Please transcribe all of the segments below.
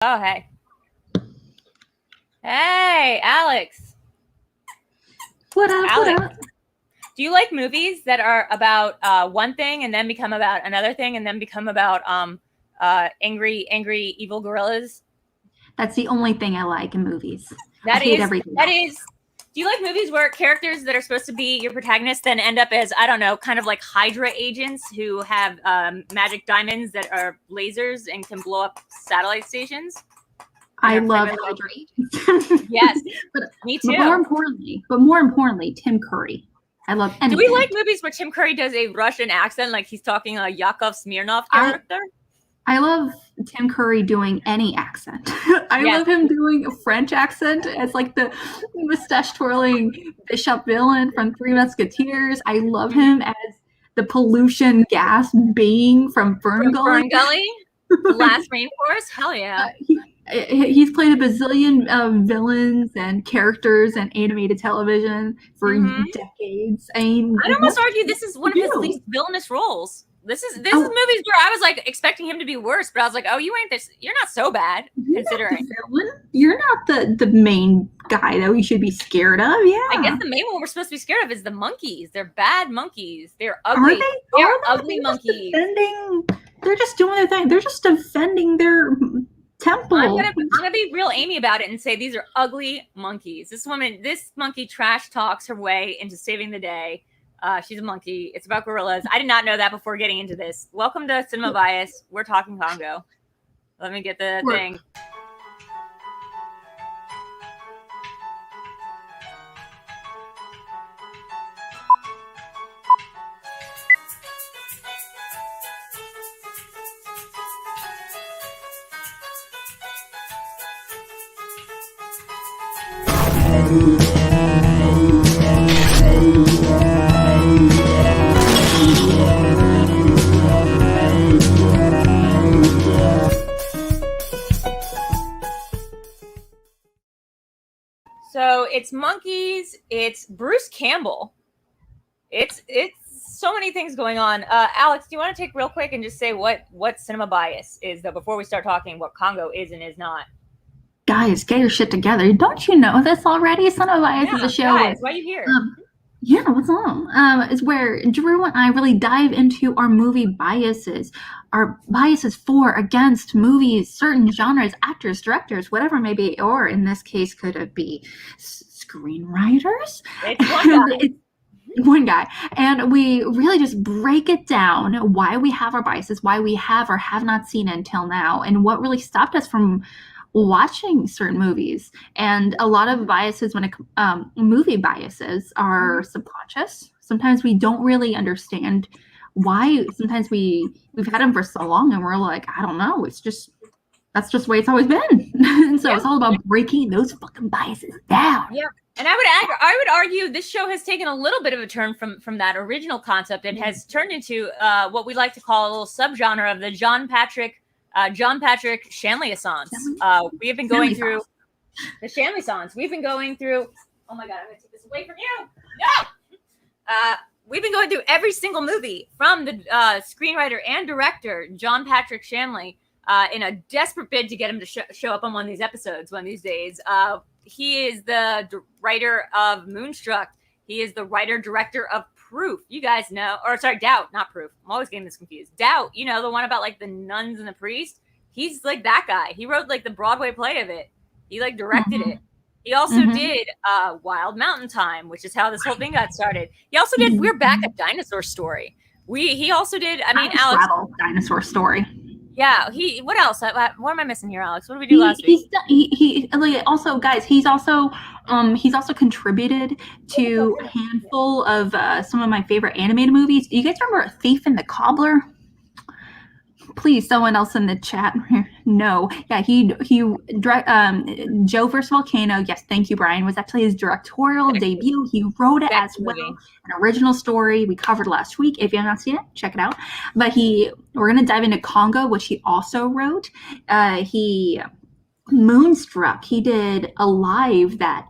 Oh, hey. Hey, Alex. What up, Alex, what up? do you like movies that are about one thing and then become about another thing and then become about angry, evil gorillas? That's the only thing I like in movies. I That hate is, everything that else. is. Do you like movies where characters that are supposed to be your protagonists then end up as, I don't know, kind of like Hydra agents who have magic diamonds that are lasers and can blow up satellite stations? I love Hydra agents. Yes, me too. But more importantly, Tim Curry. I love anything. Do we like movies where Tim Curry does a Russian accent, like he's talking a Yakov Smirnoff character? I love Tim Curry doing any accent. I love him doing a French accent as like the mustache twirling bishop villain from Three Musketeers. I love him as the pollution gas being from Fern Gully. The Last Rainforest? Hell yeah. He's played a bazillion villains and characters in animated television for decades. I'd almost argue this is one of his least villainous roles. This is movies where I was like expecting him to be worse, but I was like, oh, you're not so bad considering. You're not the main guy that we should be scared of. Yeah. I guess the main one we're supposed to be scared of is the monkeys. They're bad monkeys. They're ugly. They're ugly monkeys. They're just doing their thing. They're just defending their temple. I'm gonna be real Amy about it and say these are ugly monkeys. This monkey trash talks her way into saving the day. She's a monkey. It's about gorillas. I did not know that before getting into this. Welcome to Cinema Bias. We're talking Congo. Let me get the thing. So it's monkeys. It's Bruce Campbell. It's so many things going on. Alex, do you want to take real quick and just say what Cinema Bias is, though, before we start talking what Congo is and is not? Guys, get your shit together. Don't you know this already? Cinema Bias is a show. Guys, why are you here? Yeah, what's up? It's where Drew and I really dive into our movie biases, our biases for, against movies, certain genres, actors, directors, whatever it may be, or in this case, could it be screenwriters? It's one guy. And we really just break it down, why we have our biases, why we have or have not seen it until now, and what really stopped us from watching certain movies. And a lot of biases movie biases are subconscious. Sometimes we don't really understand why. Sometimes we've had them for so long and we're like, I don't know, that's just the way it's always been. And so it's all about breaking those fucking biases down. Yeah. And I would argue this show has taken a little bit of a turn from that original concept and has turned into what we like to call a little subgenre of the John Patrick Shanley songs. We have been going through the Shanley songs. We've been going through. Oh my god, I'm gonna take this away from you. No. We've been going through every single movie from the screenwriter and director John Patrick Shanley in a desperate bid to get him to show up on one of these episodes one of these days. He is the writer of Moonstruck. He is the writer-director of Proof. You guys know, or sorry, Doubt, not Proof. I'm always getting this confused. Doubt, you know, the one about like the nuns and the priest. He's like that guy. He wrote like the Broadway play of it. He like directed it. He also did Wild Mountain Time, which is how this whole thing got started. He also did We're Back, a Dinosaur Story. He also did, Alex, Dinosaur Story. Yeah, what else? What am I missing here, Alex? What did we do last week? He's also contributed to a handful of some of my favorite animated movies. You guys remember Thief and the Cobbler? Please, someone else in the chat. No. Yeah, he Joe vs. Volcano. Yes, thank you, Brian. Was actually his directorial debut. He wrote it as well. An original story we covered last week. If you have not seen it, check it out. But we're gonna dive into Congo, which he also wrote. He Moonstruck. He did Alive, that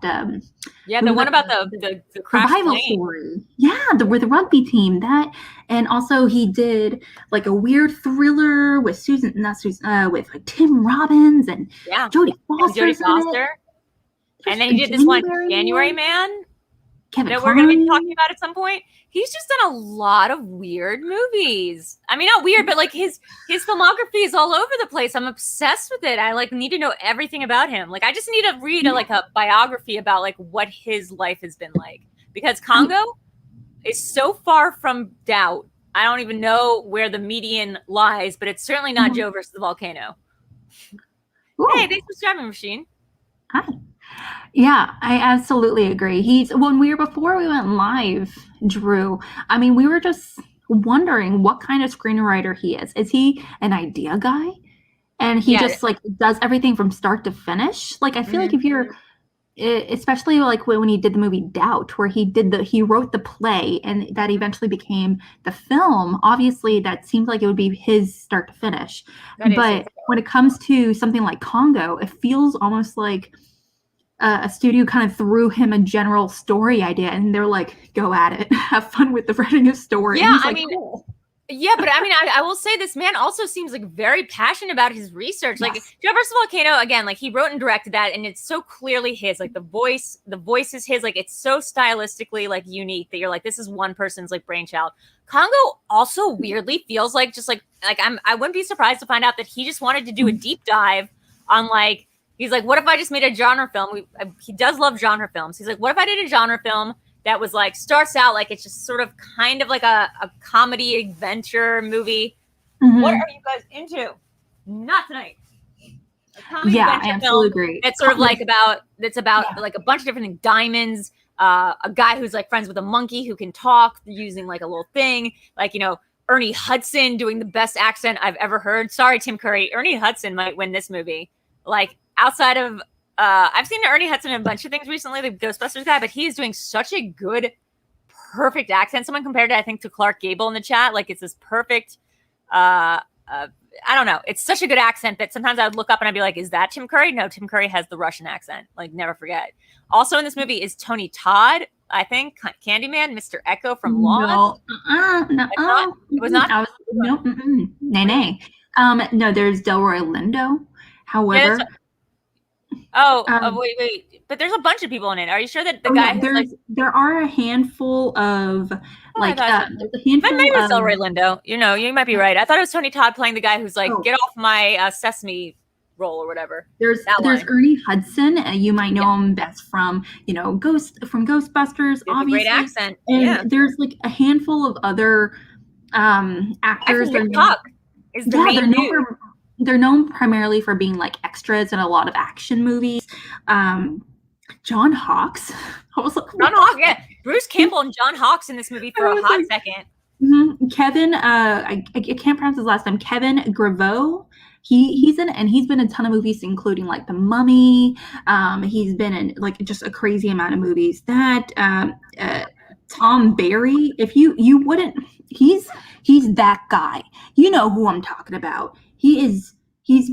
Yeah, the one about the crash survival plane. story. Yeah, with the rugby team. That, and also he did like a weird thriller with with like Tim Robbins and Yeah, Jodie and Jodie Foster's in it. Foster. And then he did this one, January Man, Kevin that we're going to be Kline. talking about at some point. He's just done a lot of weird movies. I mean, not weird, but like his filmography is all over the place. I'm obsessed with it. I like need to know everything about him. Like I just need to read a biography about like what his life has been like, because Congo is so far from doubt. I don't even know where the median lies, but it's certainly not Joe versus the volcano. Ooh. Hey, thanks for Strapping Machine. Hi. Yeah, I absolutely agree. Before we went live, Drew, I mean, we were just wondering what kind of screenwriter he is. Is he an idea guy? And he just like does everything from start to finish? Like, I feel like if you're, especially like when he did the movie Doubt, where he wrote the play and that eventually became the film, obviously that seems like it would be his start to finish. But when it comes to something like Congo, it feels almost like a studio kind of threw him a general story idea and they're like, go at it, have fun with the writing of story. Yeah, I mean, cool. Yeah, but I mean, I will say this man also seems like very passionate about his research. Like Joe vs. Volcano, again, like he wrote and directed that, and it's so clearly his. Like the voice is his. Like it's so stylistically like unique that you're like, this is one person's like brainchild. Congo also weirdly feels like just like I wouldn't be surprised to find out that he just wanted to do a deep dive on like, he's like, what if I just made a genre film? He does love genre films. He's like, what if I did a genre film that was like, starts out like it's just sort of kind of like a comedy adventure movie. What are you guys into? Not tonight. I absolutely agree. It's sort of like about like a bunch of different things. Diamonds, a guy who's like friends with a monkey who can talk using like a little thing, like, you know, Ernie Hudson doing the best accent I've ever heard. Sorry, Tim Curry. Ernie Hudson might win this movie. Like outside of I've seen Ernie Hudson in a bunch of things recently, the Ghostbusters guy, but he's doing such a good, perfect accent. Someone compared it, I think, to Clark Gable in the chat. Like it's this perfect, I don't know. It's such a good accent that sometimes I would look up and I'd be like, is that Tim Curry? No, Tim Curry has the Russian accent. Like never forget. Also in this movie is Tony Todd, I think, Candyman, Mr. Echo from Lost. No, it was not. Nay. No, there's Delroy Lindo. However. Wait. But there's a bunch of people in it. Are you sure that the guy there are a handful of there's a handful maybe it's Delroy Lindo. You know, you might be right. I thought it was Tony Todd playing the guy who's like, get off my Sesame role or whatever. There's Ernie Hudson. You might know him best from, you know, Ghostbusters, obviously. Great accent. And there's like a handful of other actors. They're known primarily for being like extras in a lot of action movies. John Hawkes. I was like, John Hawkes, yeah. Bruce Campbell and John Hawkes in this movie for a hot second. Kevin, I can't pronounce his last name. Kevin Graveau. He's in it, and he's been in a ton of movies, including like The Mummy. He's been in like just a crazy amount of movies. That Tom Barry. If you wouldn't, he's that guy. You know who I'm talking about. He's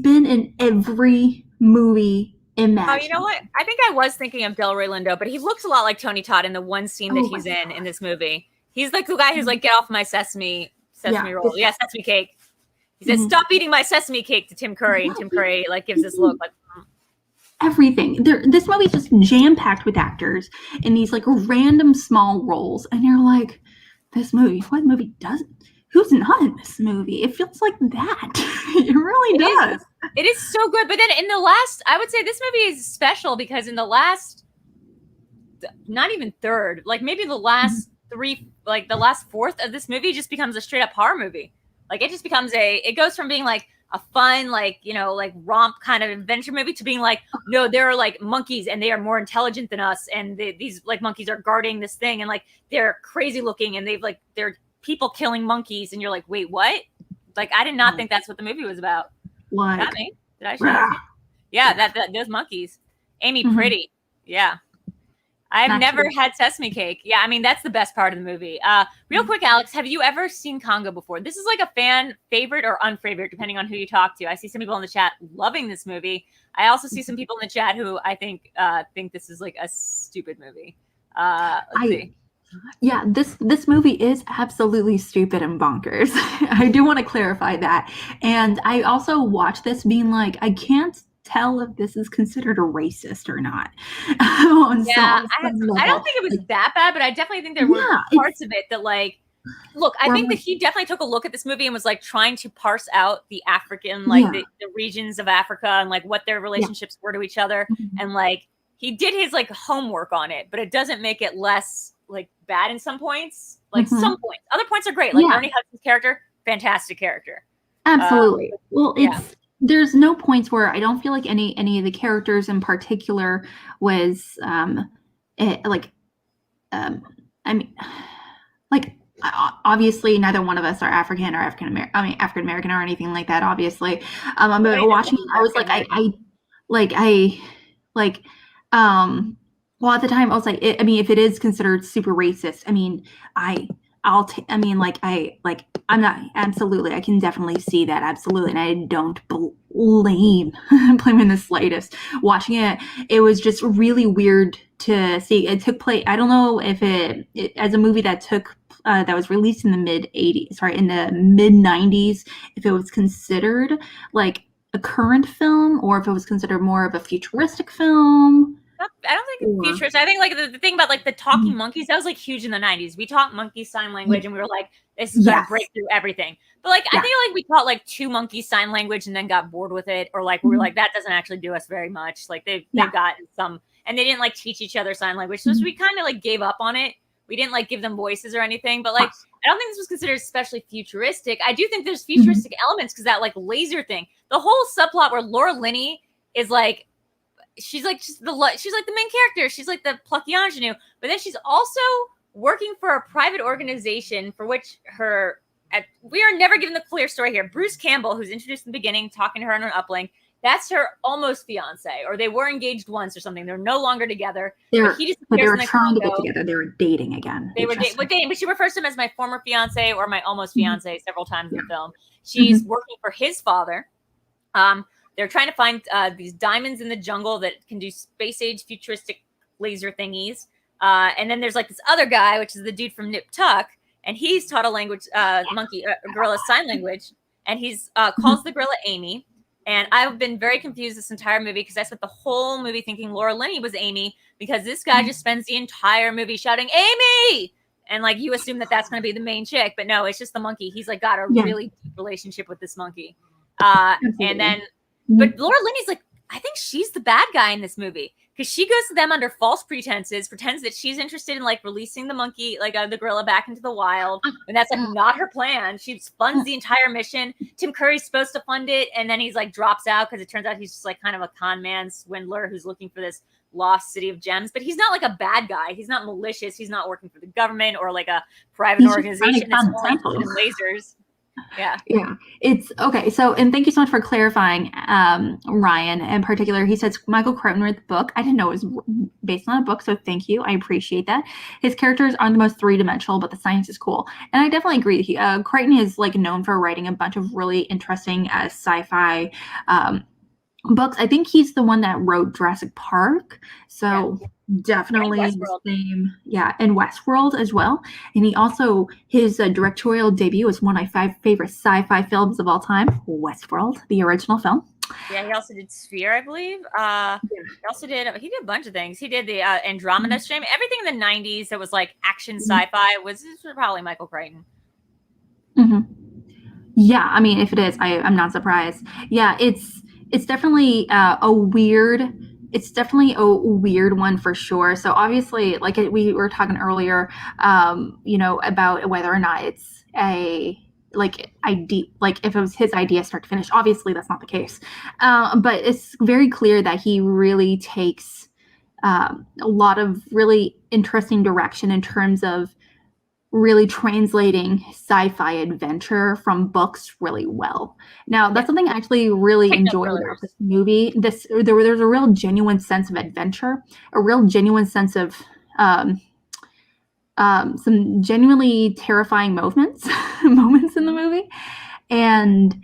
been in every movie imaginable. Oh, you know what? I think I was thinking of Delroy Lindo, but he looks a lot like Tony Todd in the one scene that he's in this movie. He's like the guy who's like, get off my sesame roll. Yeah, sesame cake. He says, stop eating my sesame cake to Tim Curry. And Tim Curry like gives this look like everything. This movie's just jam-packed with actors in these like random small roles. And you're like, what movie doesn't? Who's not in this movie? It feels like that. It really does. It is so good. But then in the last, I would say this movie is special because in the last, not even third, like maybe the last three, like the last fourth of this movie just becomes a straight up horror movie. Like it just becomes it goes from being like a fun, like, you know, like romp kind of adventure movie to being like, no, there are like monkeys and they are more intelligent than us. And these like monkeys are guarding this thing and like they're crazy looking and they're people killing monkeys. And you're like, wait, what? Like, I did not think that's what the movie was about. What? Not me. Did I show you? Yeah, those monkeys. Amy Pretty. Yeah. I've never had sesame cake. Yeah, I mean, that's the best part of the movie. Real quick, Alex, have you ever seen Congo before? This is like a fan favorite or unfavorite, depending on who you talk to. I see some people in the chat loving this movie. I also see some people in the chat who I think this is like a stupid movie. Let's see. Yeah, this movie is absolutely stupid and bonkers. I do want to clarify that. And I also watched this being like, I can't tell if this is considered a racist or not. I don't think it was that bad, but I definitely think there were parts of it that like, look, I think that he definitely took a look at this movie and was like trying to parse out the African, like the regions of Africa and like what their relationships were to each other. And like, he did his like homework on it, but it doesn't make it less like bad in some points. Like some points. Other points are great. Like Ernie Hudson's character, fantastic character. Absolutely. Well, there's no points where I don't feel like any of the characters in particular was obviously neither one of us are African or African American or anything like that, obviously. But watching it, I was like, well, at the time I was like, if it is considered super racist, I can definitely see that. Absolutely. And I don't blame in the slightest. Watching it, it was just really weird to see. It took place, I don't know if it as a movie that was released in the mid 90s, if it was considered like a current film or if it was considered more of a futuristic film. I don't think it's futuristic. I think like the thing about like the talking monkeys, that was like huge in the 90s. We taught monkey sign language and we were like, this is gonna break through everything. But like I feel like we taught like 2 monkey sign language and then got bored with it, or like we were like, that doesn't actually do us very much. Like they've gotten some, and they didn't like teach each other sign language. So we kind of like gave up on it. We didn't like give them voices or anything, but like I don't think this was considered especially futuristic. I do think there's futuristic elements because that like laser thing, the whole subplot where Laura Linney is like, she's like the main character. She's like the plucky ingenue, but then she's also working for a private organization for which we are never given the clear story here. Bruce Campbell, who's introduced in the beginning, talking to her on an uplink, that's her almost fiance, or they were engaged once or something. They're no longer together. They were trying to get together. They were dating again. They were dating, but she refers to him as my former fiance or my almost fiance several times in the film. She's working for his father. They're trying to find these diamonds in the jungle that can do space-age futuristic laser thingies. And then there's like this other guy, which is the dude from Nip Tuck, and he's taught a language, gorilla sign language, and he's calls the gorilla Amy. And I've been very confused this entire movie because I spent the whole movie thinking Laura Linney was Amy because this guy just spends the entire movie shouting, Amy! And like you assume that that's going to be the main chick, but no, it's just the monkey. He's like got a really deep relationship with this monkey. And then, but Laura Linney's like, I think she's the bad guy in this movie because she goes to them under false pretenses, pretends that she's interested in like releasing the monkey, like the gorilla back into the wild. And that's like not her plan. She funds the entire mission. Tim Curry's supposed to fund it. And then he's like drops out because it turns out he's just like kind of a con man swindler who's looking for this lost city of gems. But he's not like a bad guy. He's not malicious. He's not working for the government or like a private organization that's only interested in lasers. Yeah. It's okay. So, and thank you so much for clarifying, Ryan. In particular, he says Michael Crichton wrote the book. I didn't know it was based on a book, so thank you. I appreciate that. His characters aren't the most three-dimensional, but the science is cool. And I definitely agree. Crichton is like known for writing a bunch of really interesting sci-fi books. I think he's the one that wrote Jurassic Park. So. Yeah. Definitely the same, and Westworld as well. And he also, his directorial debut is one of my 5 favorite sci-fi films of all time, Westworld, the original film. Yeah, he also did Sphere, I believe. He did a bunch of things. He did the Andromeda Strain. Everything in the 90s that was like action sci-fi was probably Michael Crichton. Yeah, I mean, if it is, I'm not surprised. Yeah, it's definitely It's definitely a weird one for sure. So obviously, like we were talking earlier, about whether or not it's if it was his idea start to finish. Obviously, that's not the case. But it's very clear that he really takes a lot of really interesting direction in terms of really translating sci-fi adventure from books really well. Now, that's something I actually really enjoyed about this movie. There's a real genuine sense of adventure, a real genuine sense of um, some genuinely terrifying moments in the movie, and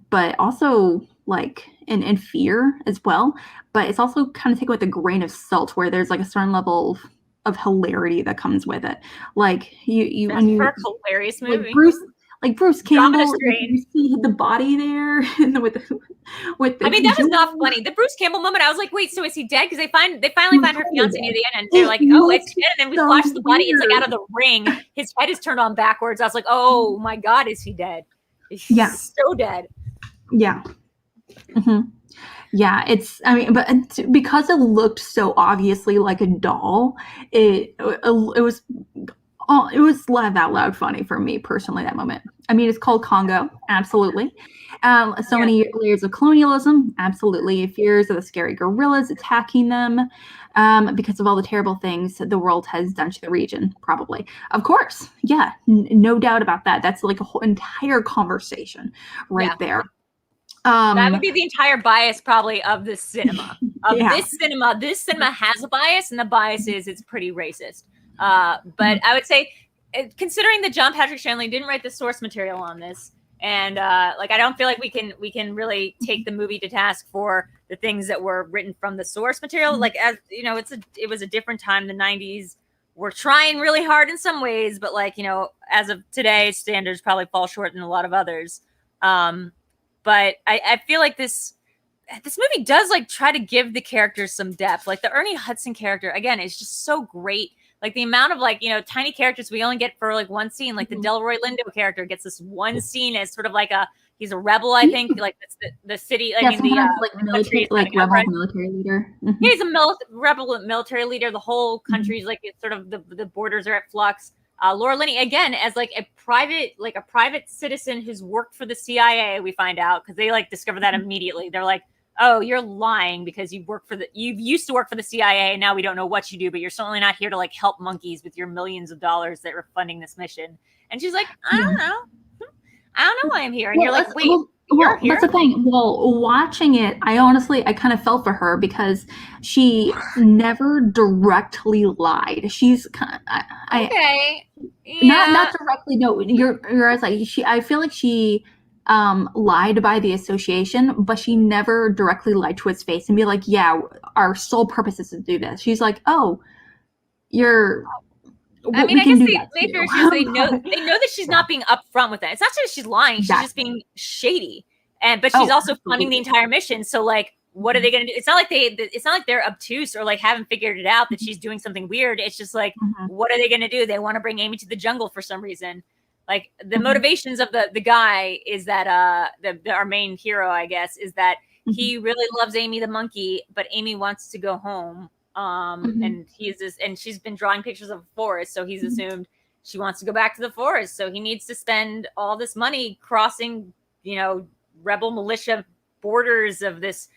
but also like in fear as well. But it's also kind of taken with a grain of salt, where there's like a certain level of hilarity that comes with it. Like you That's when you for a hilarious movie. like Bruce Drama Campbell, strain. you see the body there, and with I mean, that was not funny. The Bruce Campbell moment, I was like, wait, so is he dead? Because they finally find her fiance near the end, and they're like, oh, it's dead. And then we flash the body. It's like out of the ring. His head is turned on backwards. I was like, oh my God, is he dead? He's so dead. Yeah. Mm-hmm. Yeah, I mean, but because it looked so obviously like a doll, it was laugh out loud funny for me personally, that moment. I mean, it's called Congo, absolutely. Many layers of colonialism, absolutely. Fears of the scary gorillas attacking them, because of all the terrible things the world has done to the region, probably. Of course, yeah, no doubt about that. That's like a whole entire conversation right there. That would be the entire bias probably of the cinema. This cinema has a bias, and the bias is it's pretty racist. But I would say, considering that John Patrick Shanley didn't write the source material on this, and like I don't feel like we can really take the movie to task for the things that were written from the source material. Like, as you know, it was a different time. The 90s were trying really hard in some ways, but like, you know, as of today, standards probably fall short in a lot of others. But I feel like this movie does like try to give the characters some depth. Like the Ernie Hudson character, again, is just so great. Like the amount of like, you know, tiny characters we only get for like one scene. Like the Delroy Lindo character gets this one scene as sort of like he's a rebel, I think. Like the city, like in the like military, like rebel military leader. Yeah, he's a rebel military leader. The whole country's like, it's sort of the borders are at flux. Laura Linney, again, as like a private citizen who's worked for the CIA, we find out, because they like discover that immediately. They're like, oh, you're lying because you used to work for the CIA, and now we don't know what you do, but you're certainly not here to like help monkeys with your millions of dollars that are funding this mission. And she's like, I don't know why I'm here. And you're like, wait. Well, that's the thing. Well, watching it, I kind of felt for her, because she never directly lied. She's kind of, okay. Not directly. No, you're like I feel like she lied by the association, but she never directly lied to his face and be like, yeah, our sole purpose is to do this. She's like, oh, you're. I mean, I guess they know that she's not being upfront with that. It's not just she's lying; she's just being shady. But she's also funding the entire mission. So, like, what are they going to do? It's not like they're obtuse or like haven't figured it out that she's doing something weird. It's just like, what are they going to do? They want to bring Amy to the jungle for some reason. Like the motivations of the guy is that our main hero, I guess, is that he really loves Amy the monkey, but Amy wants to go home. And she's been drawing pictures of a forest, so he's assumed she wants to go back to the forest, so he needs to spend all this money crossing, you know, rebel militia borders of this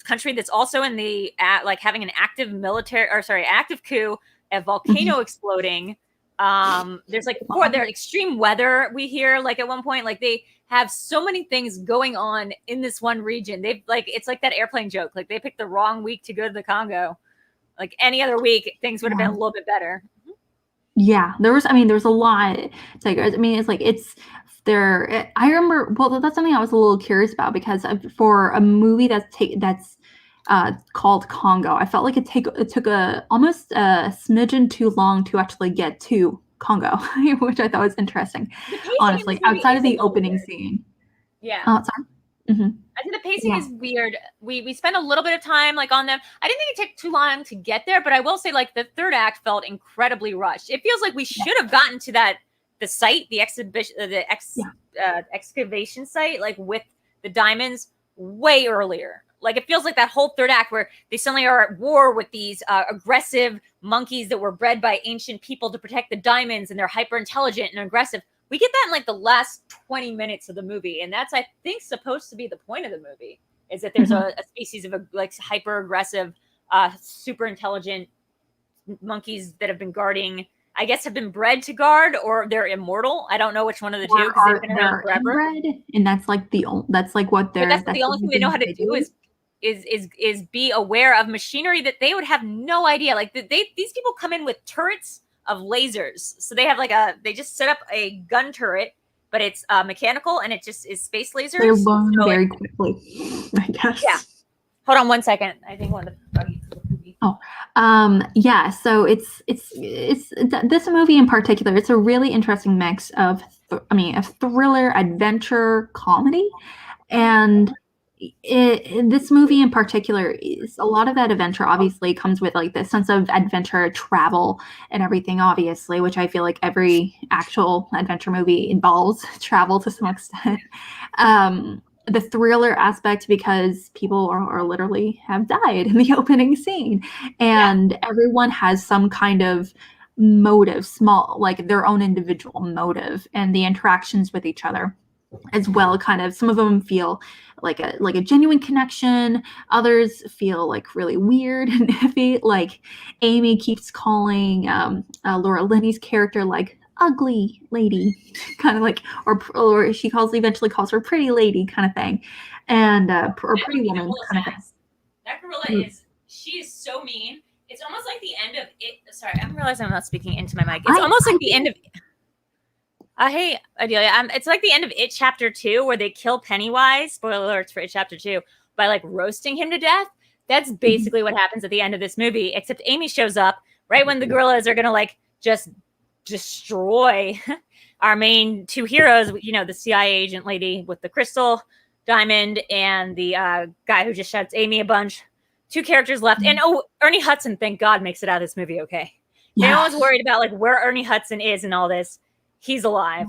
country that's also in the like having an active active coup, a volcano exploding. There's like there's extreme weather, we hear, like at one point, like they have so many things going on in this one region. They've like, it's like that airplane joke, like they picked the wrong week to go to the Congo. Like any other week, things would have been a little bit better. Yeah, there was a lot. It's like, I mean, it's like, it's there. I remember, well, that's something I was a little curious about, because for a movie that's called Congo, I felt like it took almost a smidgen too long to actually get to Congo, which I thought was interesting, honestly, outside of the opening scene. Yeah. Sorry. I think the pacing is weird. We spent a little bit of time like on them. I didn't think it took too long to get there, but I will say like the third act felt incredibly rushed. It feels like we should have gotten to the site, the exhibition, excavation site, like with the diamonds way earlier. Like it feels like that whole third act where they suddenly are at war with these aggressive monkeys that were bred by ancient people to protect the diamonds, and they're hyper intelligent and aggressive. We get that in like the last 20 minutes of the movie, and that's, I think, supposed to be the point of the movie, is that there's a species of like hyper aggressive, super intelligent monkeys that have been guarding. I guess have been bred to guard, or they're immortal. I don't know which one of the two, because they've been around forever. Inbred, and that's like what they're. That's the only thing they know how to do is is be aware of machinery that they would have no idea. Like these people come in with turrets of lasers, so they have they just set up a gun turret, but it's mechanical and it just is space lasers. They learn very quickly, I guess. Yeah. Hold on one second. I think one of the. Yeah. So it's this movie in particular. It's a really interesting mix of, a thriller, adventure, comedy, and this movie in particular is a lot of that adventure. Obviously, comes with like this sense of adventure, travel, and everything. Obviously, which I feel like every actual adventure movie involves travel to some extent. The thriller aspect, because people are literally have died in the opening scene, and everyone has some kind of motive, small, like their own individual motive, and the interactions with each other as well. Kind of, some of them feel like a genuine connection. Others feel like really weird and iffy. Like Amy keeps calling Laura Linney's character like ugly lady, kind of like, or she eventually calls her pretty lady kind of thing, and or pretty woman kind of thing. That gorilla she is so mean. It's almost like the end of it. Sorry, I'm realizing I'm not speaking into my mic. It's almost like the end of. Hey, Adelia. It's like the end of It Chapter 2, where they kill Pennywise. Spoiler alerts for It Chapter 2 by like roasting him to death. That's basically what happens at the end of this movie. Except Amy shows up right when the gorillas are gonna like just destroy our main two heroes, the CIA agent lady with the crystal diamond and the guy who just shouts Amy a bunch. Two characters left. And Ernie Hudson, thank God, makes it out of this movie okay. Yeah. No one's worried about like where Ernie Hudson is and all this. He's alive.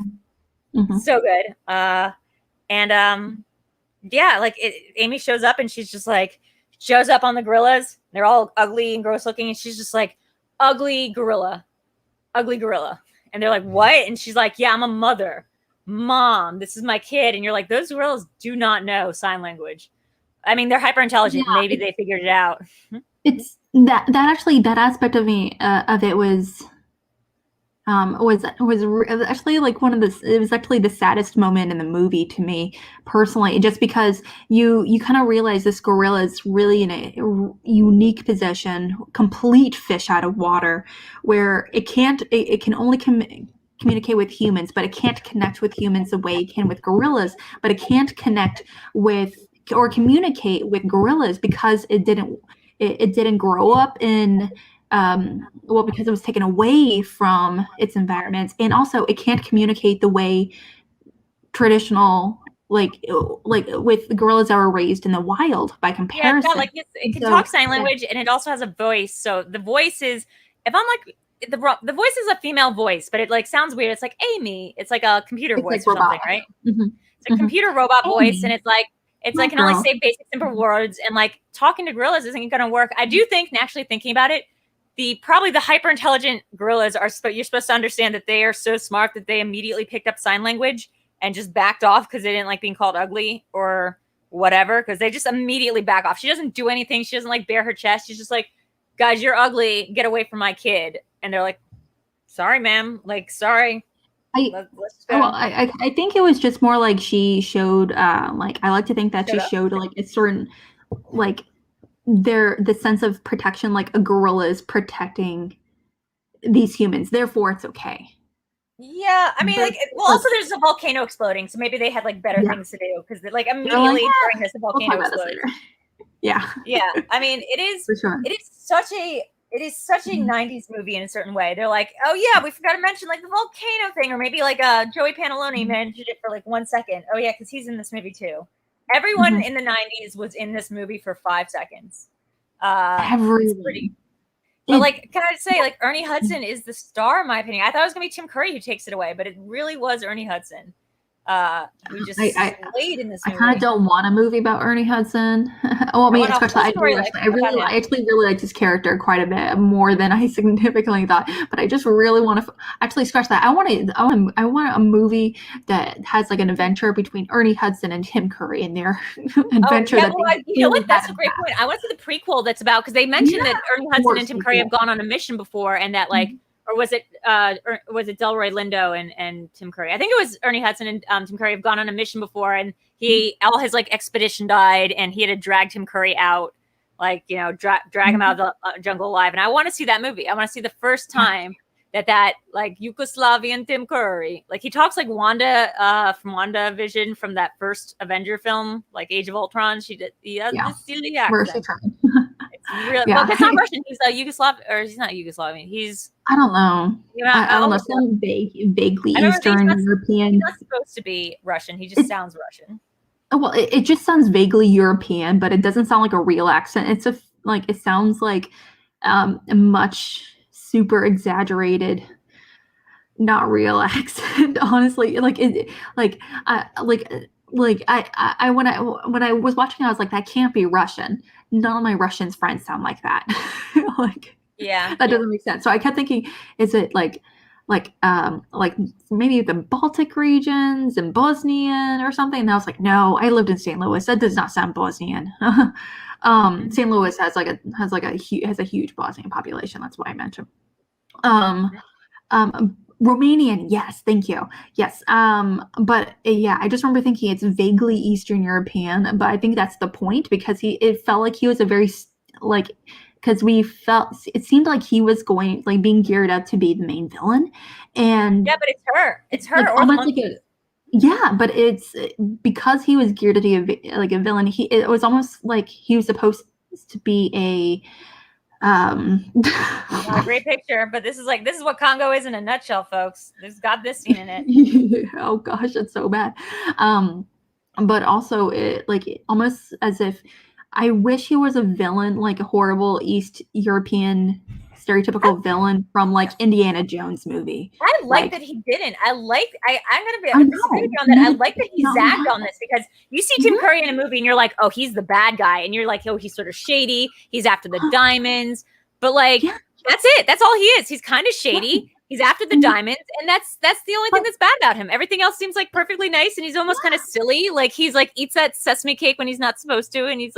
So good. Amy shows up and she's just like, shows up on the gorillas. They're all ugly and gross looking, and she's just like, ugly gorilla. And they're like, what? And she's like, yeah, I'm a mom, this is my kid. And you're like, those gorillas do not know sign language. I mean, they're hyper intelligent. Maybe they figured it out. It's that aspect of me of it was actually like it was actually the saddest moment in the movie to me personally, just because you kind of realize this gorilla is really in a unique position, complete fish out of water, where it can only communicate with humans, but it can't connect with humans the way it can with gorillas, but it can't connect with or communicate with gorillas because it didn't grow up in because it was taken away from its environments, and also it can't communicate the way traditional like with the gorillas that were raised in the wild by comparison. Yeah, like it can talk sign language, and it also has a voice. So the voice is, if I'm like the voice is a female voice, but it like sounds weird. It's like Amy. It's like a computer voice like or something, right? It's a computer robot voice, and it's like can only say basic simple words, and like talking to gorillas isn't going to work. I do think, actually thinking about it, probably the hyper intelligent gorillas you're supposed to understand that they are so smart that they immediately picked up sign language and just backed off because they didn't like being called ugly or whatever, because they just immediately back off. She doesn't do anything. She doesn't like bare her chest. She's just like, guys, you're ugly. Get away from my kid. And they're like, sorry, ma'am. Like, sorry. Let's go. Well, I think it was just more like she showed, like, I like to think that she showed like a certain, like, the sense of protection, like a gorilla is protecting these humans. Therefore, it's okay. Yeah, I mean, also there's a volcano exploding, so maybe they had like better things to do because like immediately during this, the volcano exploded. Yeah. I mean, it is for sure. It is such a 90s movie in a certain way. They're like, oh yeah, we forgot to mention like the volcano thing, or maybe like Joey Pantalone mentioned it for like 1 second. Oh yeah, because he's in this movie too. Everyone in the 90s was in this movie for 5 seconds. Everyone. But like, can I say, like, Ernie Hudson is the star, in my opinion. I thought it was gonna be Tim Curry who takes it away, but it really was Ernie Hudson. Who just slayed in this movie. I kind of don't want a movie about Ernie Hudson. Well, I mean, especially I actually really liked his character quite a bit more than I significantly thought. But I just really want to actually scratch that. I want a movie that has like an adventure between Ernie Hudson and Tim Curry in their adventure. You know what? That's a great point. I want to see the prequel that's about, because they mentioned that Ernie Hudson and Tim Curry have gone on a mission before, and that like. Or was it Delroy Lindo and Tim Curry? I think it was Ernie Hudson and Tim Curry have gone on a mission before, and all his like expedition died, and he had to drag Tim Curry out, like, you know, drag him out of the jungle alive. And I want to see that movie. I want to see the first time that like Yugoslavian Tim Curry, like he talks like Wanda from WandaVision from that first Avenger film, like Age of Ultron. He has this silly accent. It's real. Yeah. Well, it's not Russian. He's a Yugoslav, or he's not Yugoslavian. He's I don't know. I don't know. Some vaguely Eastern European. He's not supposed to be Russian. He just sounds Russian. Well, it just sounds vaguely European, but it doesn't sound like a real accent. It sounds like a much super exaggerated, not real accent. Honestly, when I was watching, I was like, that can't be Russian. None of my Russian friends sound like that. That doesn't make sense. So I kept thinking, is it like maybe the Baltic regions and Bosnian or something? And I was like, no, I lived in St. Louis. That does not sound Bosnian. St. Louis has a huge Bosnian population. That's why I mentioned. Romanian, yes, thank you. Yes. But I just remember thinking it's vaguely Eastern European, but I think that's the point, because it felt like he was a very because it seemed like he was being geared up to be the main villain. And but it's her like, or almost but it's because he was geared to be a villain. It was almost like he was supposed to be a great picture, but this is what Congo is in a nutshell, folks. There's got this scene in it. Oh gosh, it's so bad. But also it almost as if I wish he was a villain, like a horrible East European stereotypical villain from like Indiana Jones movie. I like that he didn't. I'm gonna disagree with you on that. I like that he zagged on this, because you see Tim Curry in a movie and you're like, oh, he's the bad guy, and you're like, oh, he's sort of shady. He's after the diamonds, but like that's it. That's all he is. He's kind of shady. He's after the diamonds, and that's the only thing that's bad about him. Everything else seems like perfectly nice, and he's almost kind of silly. Like he's like eats that sesame cake when he's not supposed to, and he's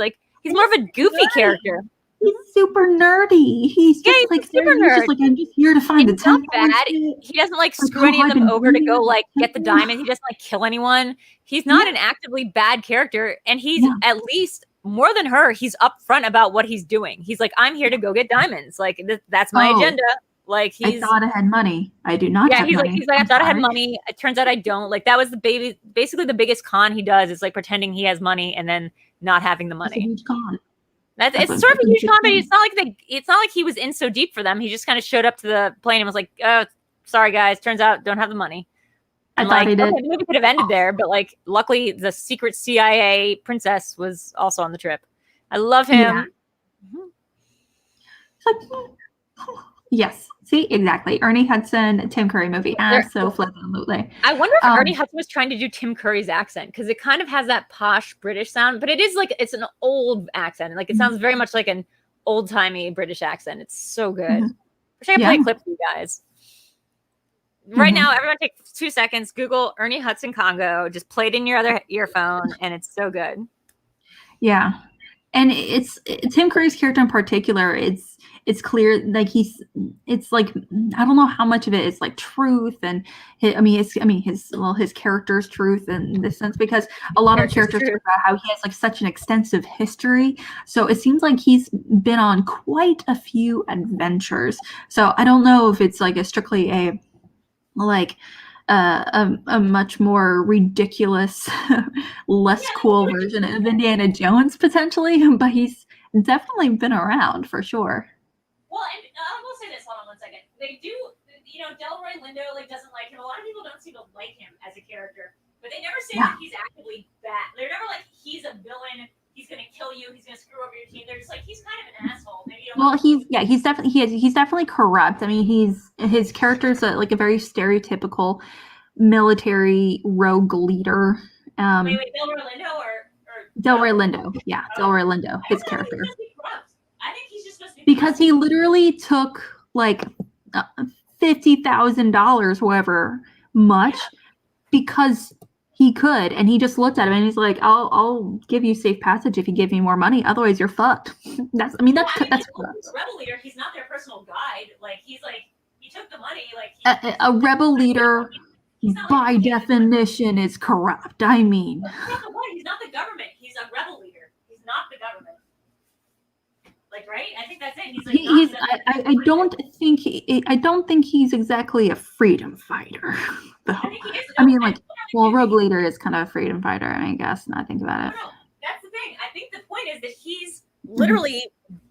more of a goofy character. He's super nerdy. He's just super nerd. Just like, I'm just here to find the temple. Bad. He doesn't like screw any of them over to go like get the diamond. He doesn't like kill anyone. He's not an actively bad character, and he's at least more than her. He's upfront about what he's doing. He's like, I'm here to go get diamonds. Like that's my agenda. Like I thought I had money. I do not. Yeah, he's like I thought I had money. It turns out I don't. Like that was basically the biggest con he does is like pretending he has money and then not having the money. It's a huge con. It's sort of a huge con, but it's not like he was in so deep for them. He just kind of showed up to the plane and was like, "Oh, sorry guys, turns out don't have the money." And I thought he did. Okay, the movie could have ended there, but like luckily the secret CIA princess was also on the trip. I love him. Yeah. Yes. See, exactly. Ernie Hudson, Tim Curry movie. Absolutely. I wonder if Ernie Hudson was trying to do Tim Curry's accent, because it kind of has that posh British sound, but it is like it's an old accent. Like it sounds very much like an old-timey British accent. It's so good. Wish I could play a clip for you guys. Right now, everyone take 2 seconds, Google Ernie Hudson Congo, just play it in your other earphone, and it's so good. Yeah. And it's Tim Curry's character in particular, it's clear like it's like I don't know how much of it is like truth and his character's truth in this sense, because a lot of characters talk about how he has like such an extensive history. So it seems like he's been on quite a few adventures. So I don't know if it's like strictly a much more ridiculous, less cool version of Indiana Jones potentially, but he's definitely been around for sure. Well, and I will say this. Hold on 1 second. They do, Delroy Lindo doesn't like him. A lot of people don't seem to like him as a character, but they never say that he's actively bad. They're never like he's a villain. He's gonna kill you. He's gonna screw over your team. They're just like he's kind of an asshole. Maybe you don't. Well, he's definitely corrupt. I mean, his character's a very stereotypical military rogue leader. Wait, Delroy Lindo or Delroy Lindo? Yeah, Delroy Lindo. His character. I think he's just supposed to be because he literally took like $50,000, however much, because he could, and he just looked at him and he's like, "I'll give you safe passage if you give me more money. Otherwise, you're fucked." That's a rebel leader. He's not their personal guide. Like he took the money. Like a rebel leader. He's not by definition is corrupt. I mean, he's not the government. He's a rebel leader. He's not the government. Like, right? I think that's it. He's like, I don't think he's exactly a freedom fighter. Though. I think he is. I mean, like, well, rogue leader is kind of a freedom fighter, I guess. Now I think about it. No, that's the thing. I think the point is that he's literally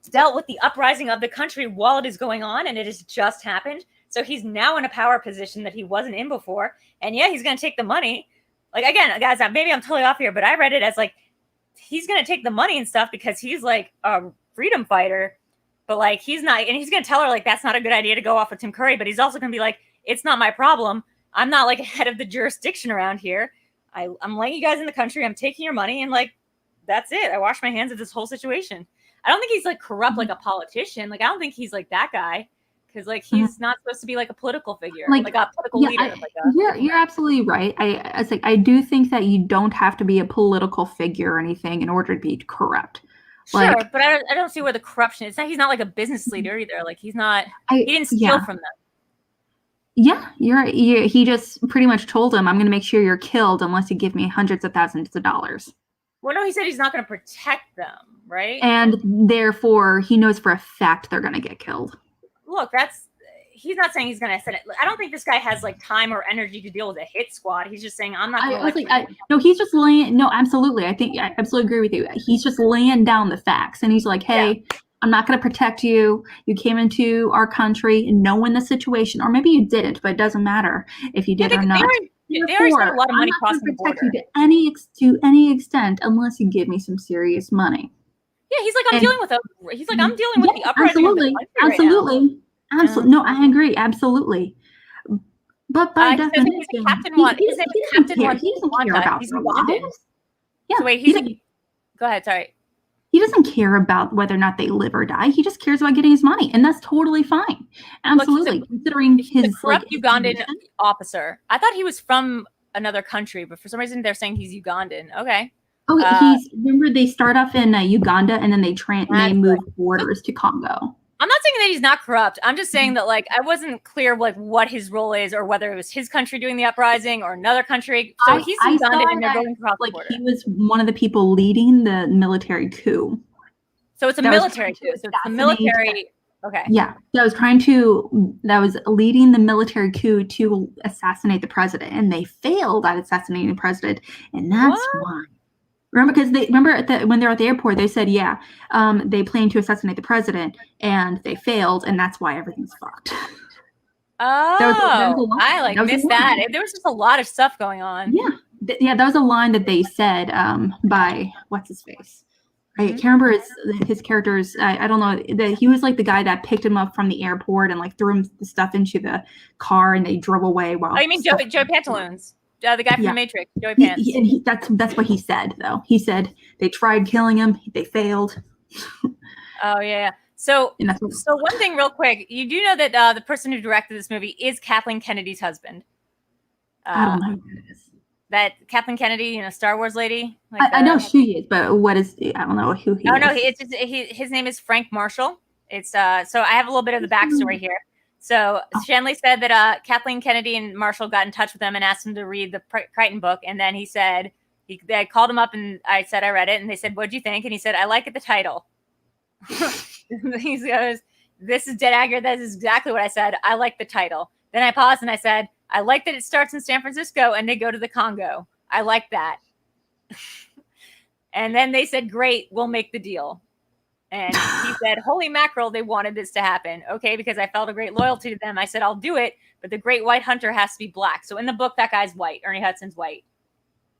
dealt with the uprising of the country while it is going on, and it has just happened. So he's now in a power position that he wasn't in before. And yeah, he's going to take the money. Like, again, guys, maybe I'm totally off here, but I read it as like, he's going to take the money and stuff because he's like a freedom fighter, but like, he's not, and he's going to tell her like, that's not a good idea to go off with Tim Curry, but he's also going to be like, it's not my problem. I'm not like head of the jurisdiction around here. I'm letting you guys in the country. I'm taking your money. And like, that's it. I wash my hands of this whole situation. I don't think he's like corrupt, like a politician. Like, I don't think he's like that guy. Because like he's not supposed to be like a political figure, like a political leader. You're absolutely right. I do think that you don't have to be a political figure or anything in order to be corrupt. Sure, but I don't see where the corruption is. He's not like a business leader either. Like he didn't steal from them. Yeah, he just pretty much told him, I'm going to make sure you're killed unless you give me hundreds of thousands of dollars. Well, no, he said he's not going to protect them, right? And therefore, he knows for a fact they're going to get killed. Look, he's not saying he's going to send it. I don't think this guy has like time or energy to deal with a hit squad. He's just saying, I'm not going to. No, he's just laying. No, absolutely. I absolutely agree with you. He's just laying down the facts. And he's like, hey, I'm not going to protect you. You came into our country knowing the situation, or maybe you didn't, but it doesn't matter if you did or not. They already spent a lot of money crossing the border. You to any extent unless you give me some serious money. Yeah, he's like, I'm dealing with the uprising of the country absolutely. No, I agree, absolutely. But by definition, he doesn't care about their lives. Yeah. So wait, go ahead. Sorry. He doesn't care about whether or not they live or die. He just cares about getting his money, and that's totally fine. Absolutely, considering he's a corrupt Ugandan officer. I thought he was from another country, but for some reason they're saying he's Ugandan. Okay. Oh, remember they start off in Uganda and then they move borders to Congo. I'm not saying that he's not corrupt. I'm just saying that like I wasn't clear like what his role is or whether it was his country doing the uprising or another country. So he's Ugandan and they're going across the border. He was one of the people leading the military coup. So it's a military coup. So it's the military. Okay. Yeah, that was leading the military coup to assassinate the president, and they failed at assassinating the president, and that's why. Remember, because when they're at the airport, they said, they planned to assassinate the president, and they failed, and that's why everything's fucked. Oh, I missed that. There was just a lot of stuff going on. Yeah, that was a line that they said by what's his face. I can't remember his character's. I don't know. He was like the guy that picked him up from the airport and like threw him the stuff into the car, and they drove away. Oh, you mean Joe Pantaloons? The guy from The Matrix, Joey Pants. That's what he said, though. He said they tried killing him, they failed. Oh yeah. So one thing, real quick, you do know that the person who directed this movie is Kathleen Kennedy's husband. I don't know who that is. That Kathleen Kennedy, Star Wars lady. I know she is, but what is? I don't know who he is. No, his name is Frank Marshall. It's so I have a little bit of the backstory here. So Shanley said that Kathleen Kennedy and Marshall got in touch with him and asked him to read the Crichton book. And then he said, they called him up and I said, I read it. And they said, what'd you think? And he said, I like it, the title. He goes, this is dead accurate. That is exactly what I said. I like the title. Then I paused and I said, I like that it starts in San Francisco and they go to the Congo. I like that. And then they said, great, we'll make the deal. And he said, holy mackerel, they wanted this to happen. Okay, because I felt a great loyalty to them. I said, I'll do it, but the great white hunter has to be black. So in the book, that guy's white. Ernie Hudson's white.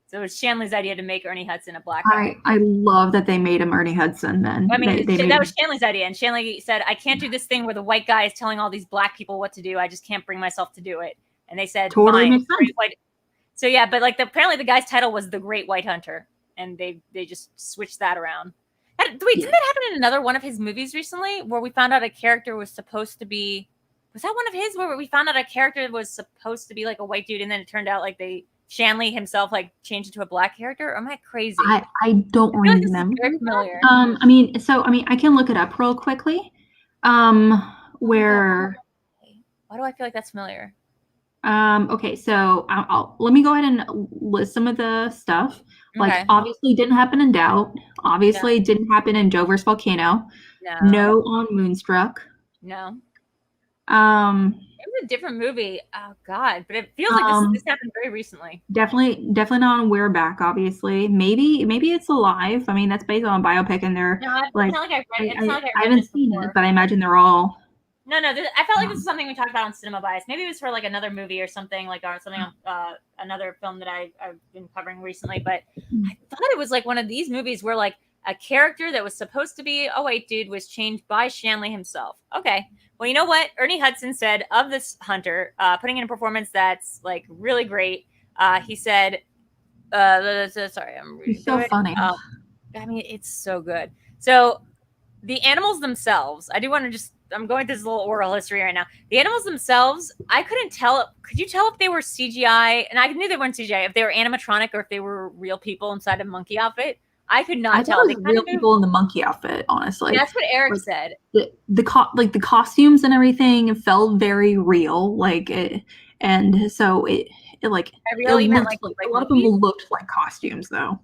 So it was Shanley's idea to make Ernie Hudson a black guy. I love that they made him Ernie Hudson then. I mean, that was Shanley's idea. And Shanley said, I can't do this thing where the white guy is telling all these black people what to do. I just can't bring myself to do it. And they said, totally fine. Makes sense. So yeah, but like apparently the guy's title was the Great White Hunter. And they just switched that around. Wait, didn't that happen in another one of his movies recently where we found out a character was supposed to be, was that one of his where we found out a character was supposed to be like a white dude and then it turned out like Shanley himself like changed it to a black character? Or am I crazy? I don't remember. Like very familiar. I can look it up real quickly. Where why do I feel like that's familiar? Okay, so let me go ahead and list some of the stuff. Like, Okay. obviously, didn't happen in Doubt. No. Obviously, didn't happen in Joe vs. Volcano. No. No on Moonstruck. No. Um, It was a different movie. Oh God, but it feels like this um, happened very recently. definitely not on We're Back. Obviously, maybe it's Alive. I mean, that's based on a biopic, and they're No, it's like, not like I've read. It's not like I I've read haven't this seen it, before. but I imagine they're all. No, I felt like this is Um, something we talked about on Cinema Bias. Maybe it was for like another movie or something, like or something on another film that I've been covering recently. But I thought it was like one of these movies where like a character that was supposed to be a white dude was changed by Shanley himself. Okay, well, you know what? Ernie Hudson said of this hunter, putting in a performance that's like really great. He said, sorry, I'm reading He's so through it. funny. I mean, it's so good. So the animals themselves, I do want to just, I'm going through this little oral history right now. The animals themselves, I couldn't tell. Could you tell if they were CGI? And I knew they weren't CGI, if they were animatronic or if they were real people inside a monkey outfit. I could not I thought tell. it They was kind real of moved. people in the monkey outfit, honestly. That's what Eric Like, said. the costumes and everything felt very real, and so it like I it really meant looked like a like lot of them monkeys. looked like costumes though,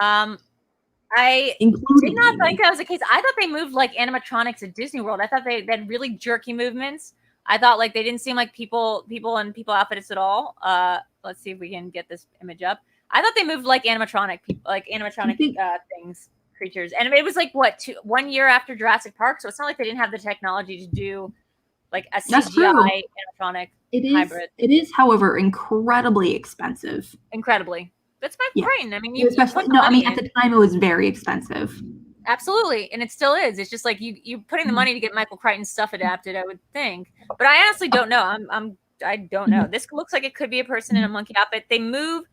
I did including not Amy. think that was the case. I thought they moved like animatronics at Disney World. I thought they had really jerky movements. I thought like they didn't seem like people in people outfits at all. Let's see if we can get this image up. I thought they moved like animatronic people, like animatronic things, creatures. And it was like what 1 year after Jurassic Park, so it's not like they didn't have the technology to do like a That's CGI true. animatronic Hybrid. It is, however, incredibly expensive. Incredibly. That's my brain. I mean, you especially put the money at the time it was very expensive. Absolutely, and it still is. It's just like you putting the money to get Michael Crichton's stuff adapted, I would think. But I honestly don't know. I don't know. This looks like it could be a person in a monkey outfit. They move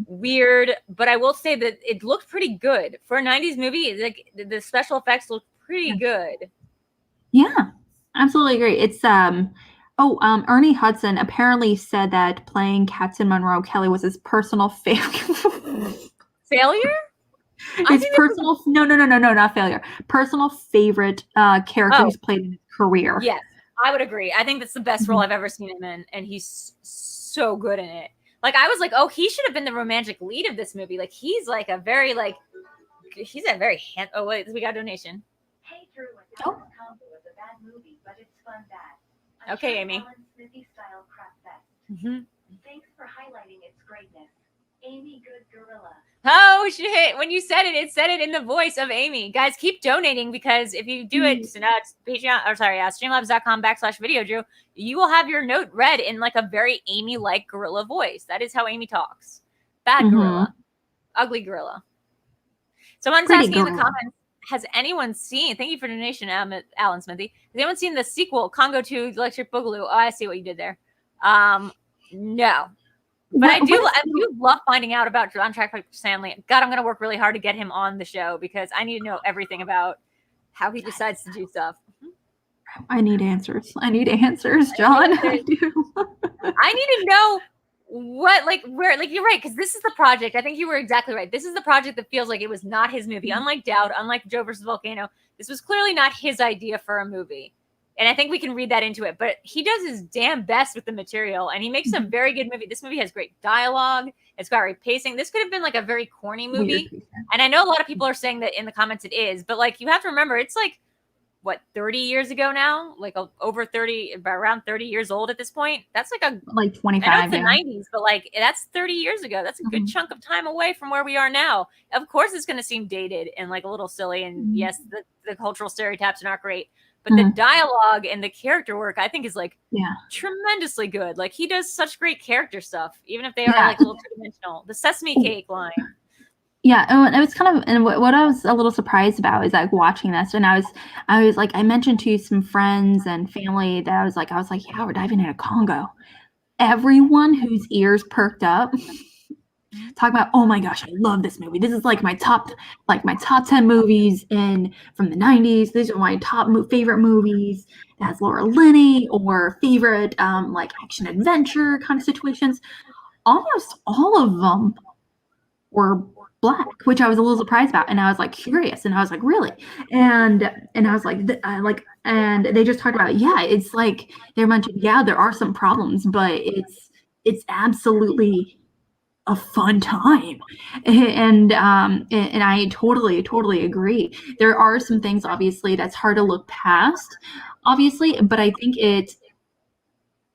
weird, but I will say that it looked pretty good for a 90s movie. Like the special effects look pretty good. Yeah, absolutely agree. It's Ernie Hudson apparently said that playing Captain Monroe Kelly was his personal favorite. Failure? His personal no, not failure. Personal favorite character he's played in his career. Yes, I would agree. I think that's the best role I've ever seen him in, and he's so good in it. Like I was like, oh, he should have been the romantic lead of this movie. Like he's like a very he's a very oh wait, we got a donation. Hey Drew, Congo was a bad movie, but it's fun bad. Okay, Amy. Style crap fest. Thanks for highlighting its greatness. Amy Good Gorilla. Oh shit! When you said it in the voice of Amy. Guys, keep donating because if you do it, so now it's Patreon or sorry, streamlabs.com/VideoDrew, you will have your note read in like a very Amy-like gorilla voice. That is how Amy talks. Bad gorilla, ugly gorilla. Someone's asking in the comments, has anyone seen? Thank you for donation, Alan Smithy. Has anyone seen the sequel, Congo 2: Electric Boogaloo? Oh, I see what you did there. No. But I do love finding out about John Patrick Shanley. God, I'm going to work really hard to get him on the show because I need to know everything about how he decides to do stuff. I need answers, John. I do. I need to know what, like, where, like, you're right, because this is the project. I think you were exactly right. This is the project that feels like it was not his movie. Unlike Doubt, unlike Joe versus Volcano, this was clearly not his idea for a movie. And I think we can read that into it. But he does his damn best with the material, and he makes a very good movie. This movie has great dialogue. It's got great pacing. This could have been like a very corny movie. And I know a lot of people are saying that in the comments it is. But like you have to remember, it's like, what, 30 years ago now? Like over 30, around 30 years old at this point. That's like 25. I know it's the 90s, but like that's 30 years ago. That's a good chunk of time away from where we are now. Of course, it's going to seem dated and like a little silly. And yes, the cultural stereotypes are not great. But the dialogue and the character work, I think, is like tremendously good. Like he does such great character stuff, even if they are like a little two-dimensional. The sesame cake line. Yeah, and it was kind of, and what I was a little surprised about is like watching this, and I was like, I mentioned to some friends and family that I was like, yeah, we're diving into Congo. Everyone whose ears perked up, talking about, oh my gosh, I love this movie. This is like my top 10 movies from the 90s. These are my top favorite movies. It has Laura Linney or favorite like action adventure kind of situations. Almost all of them were Black, which I was a little surprised about, and I was like curious, and I was like, really, and I was like, And they just talked about, yeah, it's like they mentioned, yeah, there are some problems, but it's absolutely a fun time. And I totally agree. There are some things obviously that's hard to look past, obviously, but I think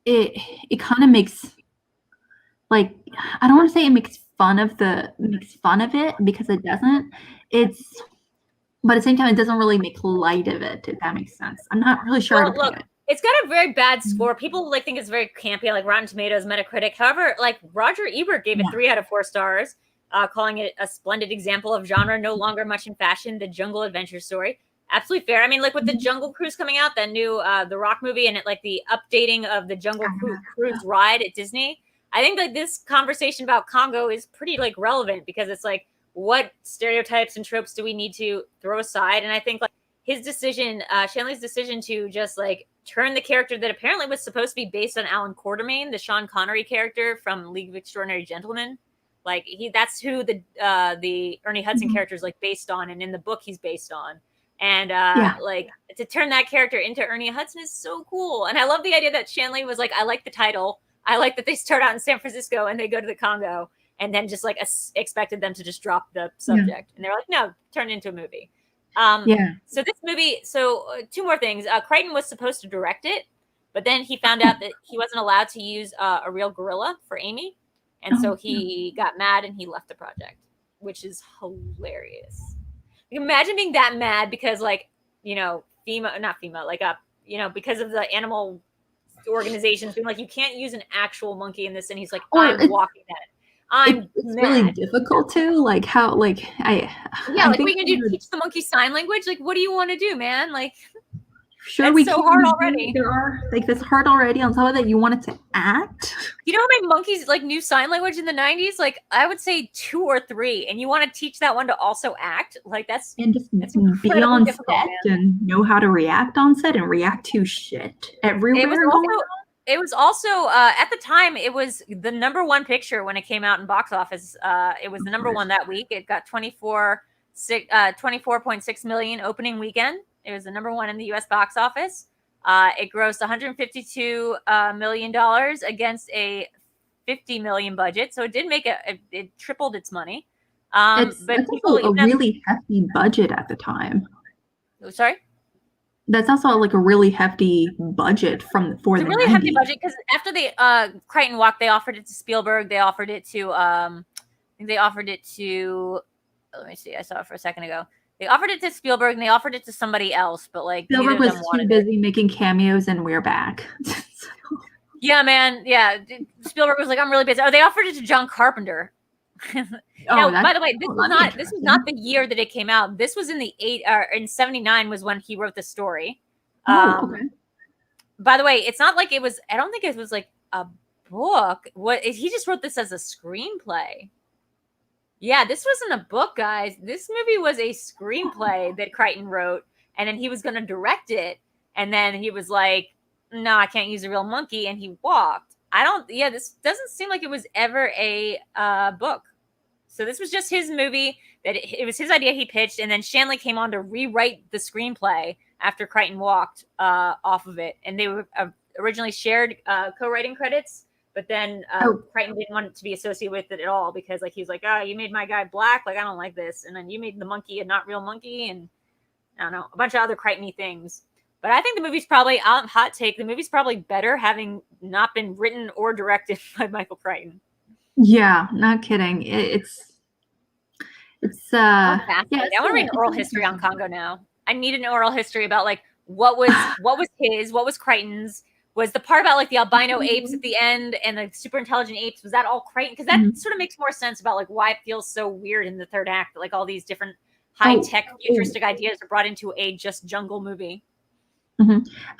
it kind of makes, like, I don't want to say it makes fun of it, because it doesn't. But at the same time, it doesn't really make light of it, if that makes sense. I'm not really sure how to put it. It's got a very bad score. People like think it's very campy, like Rotten Tomatoes, Metacritic. However, like Roger Ebert gave it 3 out of 4 stars, calling it a splendid example of genre no longer much in fashion, the jungle adventure story. Absolutely fair. I mean, like with the Jungle Cruise coming out, that new The Rock movie, and like the updating of the Jungle Cruise ride at Disney, I think like this conversation about Congo is pretty like relevant, because it's like, what stereotypes and tropes do we need to throw aside? And I think like his decision, Shanley's decision to just like turn the character that apparently was supposed to be based on Alan Quartermain, the Sean Connery character from League of Extraordinary Gentlemen. Like that's who the Ernie Hudson character is like based on, and in the book he's based on. And like to turn that character into Ernie Hudson is so cool. And I love the idea that Shanley was like, I like the title. I like that they start out in San Francisco and they go to the Congo, and then just like expected them to just drop the subject. And they're like, no, turn it into a movie. So this movie, 2 more things. Crichton was supposed to direct it, but then he found out that he wasn't allowed to use a real gorilla for Amy. And so he got mad and he left the project, which is hilarious. Imagine being that mad because, like, not FEMA, like, because of the animal organizations being like, you can't use an actual monkey in this. And he's like, I'm walking that. It's mad. Really difficult to, like, how, like, like, what are you gonna do? Teach the monkey sign language? Like, what do you want to do, man? Like, sure, we so hard already. There are, like, this hard already. On top of that, you want it to act. You know how many monkeys like knew sign language in the 90s? Like, I would say 2 or 3, and you want to teach that one to also act? Like, that's be on set and know how to react on set and react to shit everywhere. It was also at the time, it was the #1 picture when it came out in box office. It was the #1 that week. It got 24.6 million opening weekend. It was the #1 in the U.S. box office. It grossed $152 million against a $50 million budget, so it did make it tripled its money. But that's also a really hefty budget at the time. Sorry. That's also like a really hefty budget for the 90s. Hefty budget, because after the Crichton Walk, they offered it to Spielberg. They offered it to let me see, I saw it for a second ago. They offered it to Spielberg and they offered it to somebody else, but like Spielberg was too busy making cameos, and we're back. Yeah, man. Yeah, Spielberg was like, I'm really busy. Oh, they offered it to John Carpenter. Now, by the way, this was not the year that it came out. This was in in 79 was when he wrote the story. Okay. By the way, it's not like it was. I don't think it was like a book. He just wrote this as a screenplay. Yeah, this wasn't a book, guys. This movie was a screenplay that Crichton wrote, and then he was going to direct it, and then he was like, "No, I can't use a real monkey," and he walked. This doesn't seem like it was ever a book. So this was just his movie. It was his idea he pitched, and then Shanley came on to rewrite the screenplay after Crichton walked off of it. And they were originally shared co-writing credits, but then Crichton didn't want it to be associated with it at all, because like he was like, oh, you made my guy black, like I don't like this, and then you made the monkey a not real monkey, and I don't know, a bunch of other Crichton-y things. But I think the movie's probably, hot take, the movie's probably better having not been written or directed by Michael Crichton. Yeah, not kidding. It's I want to read an oral history on Congo now. I need an oral history about like what was Crichton's, was the part about like the albino apes at the end and the super intelligent apes, was that all Crichton? Because that sort of makes more sense about like why it feels so weird in the third act that like all these different high-tech futuristic ideas are brought into a just jungle movie.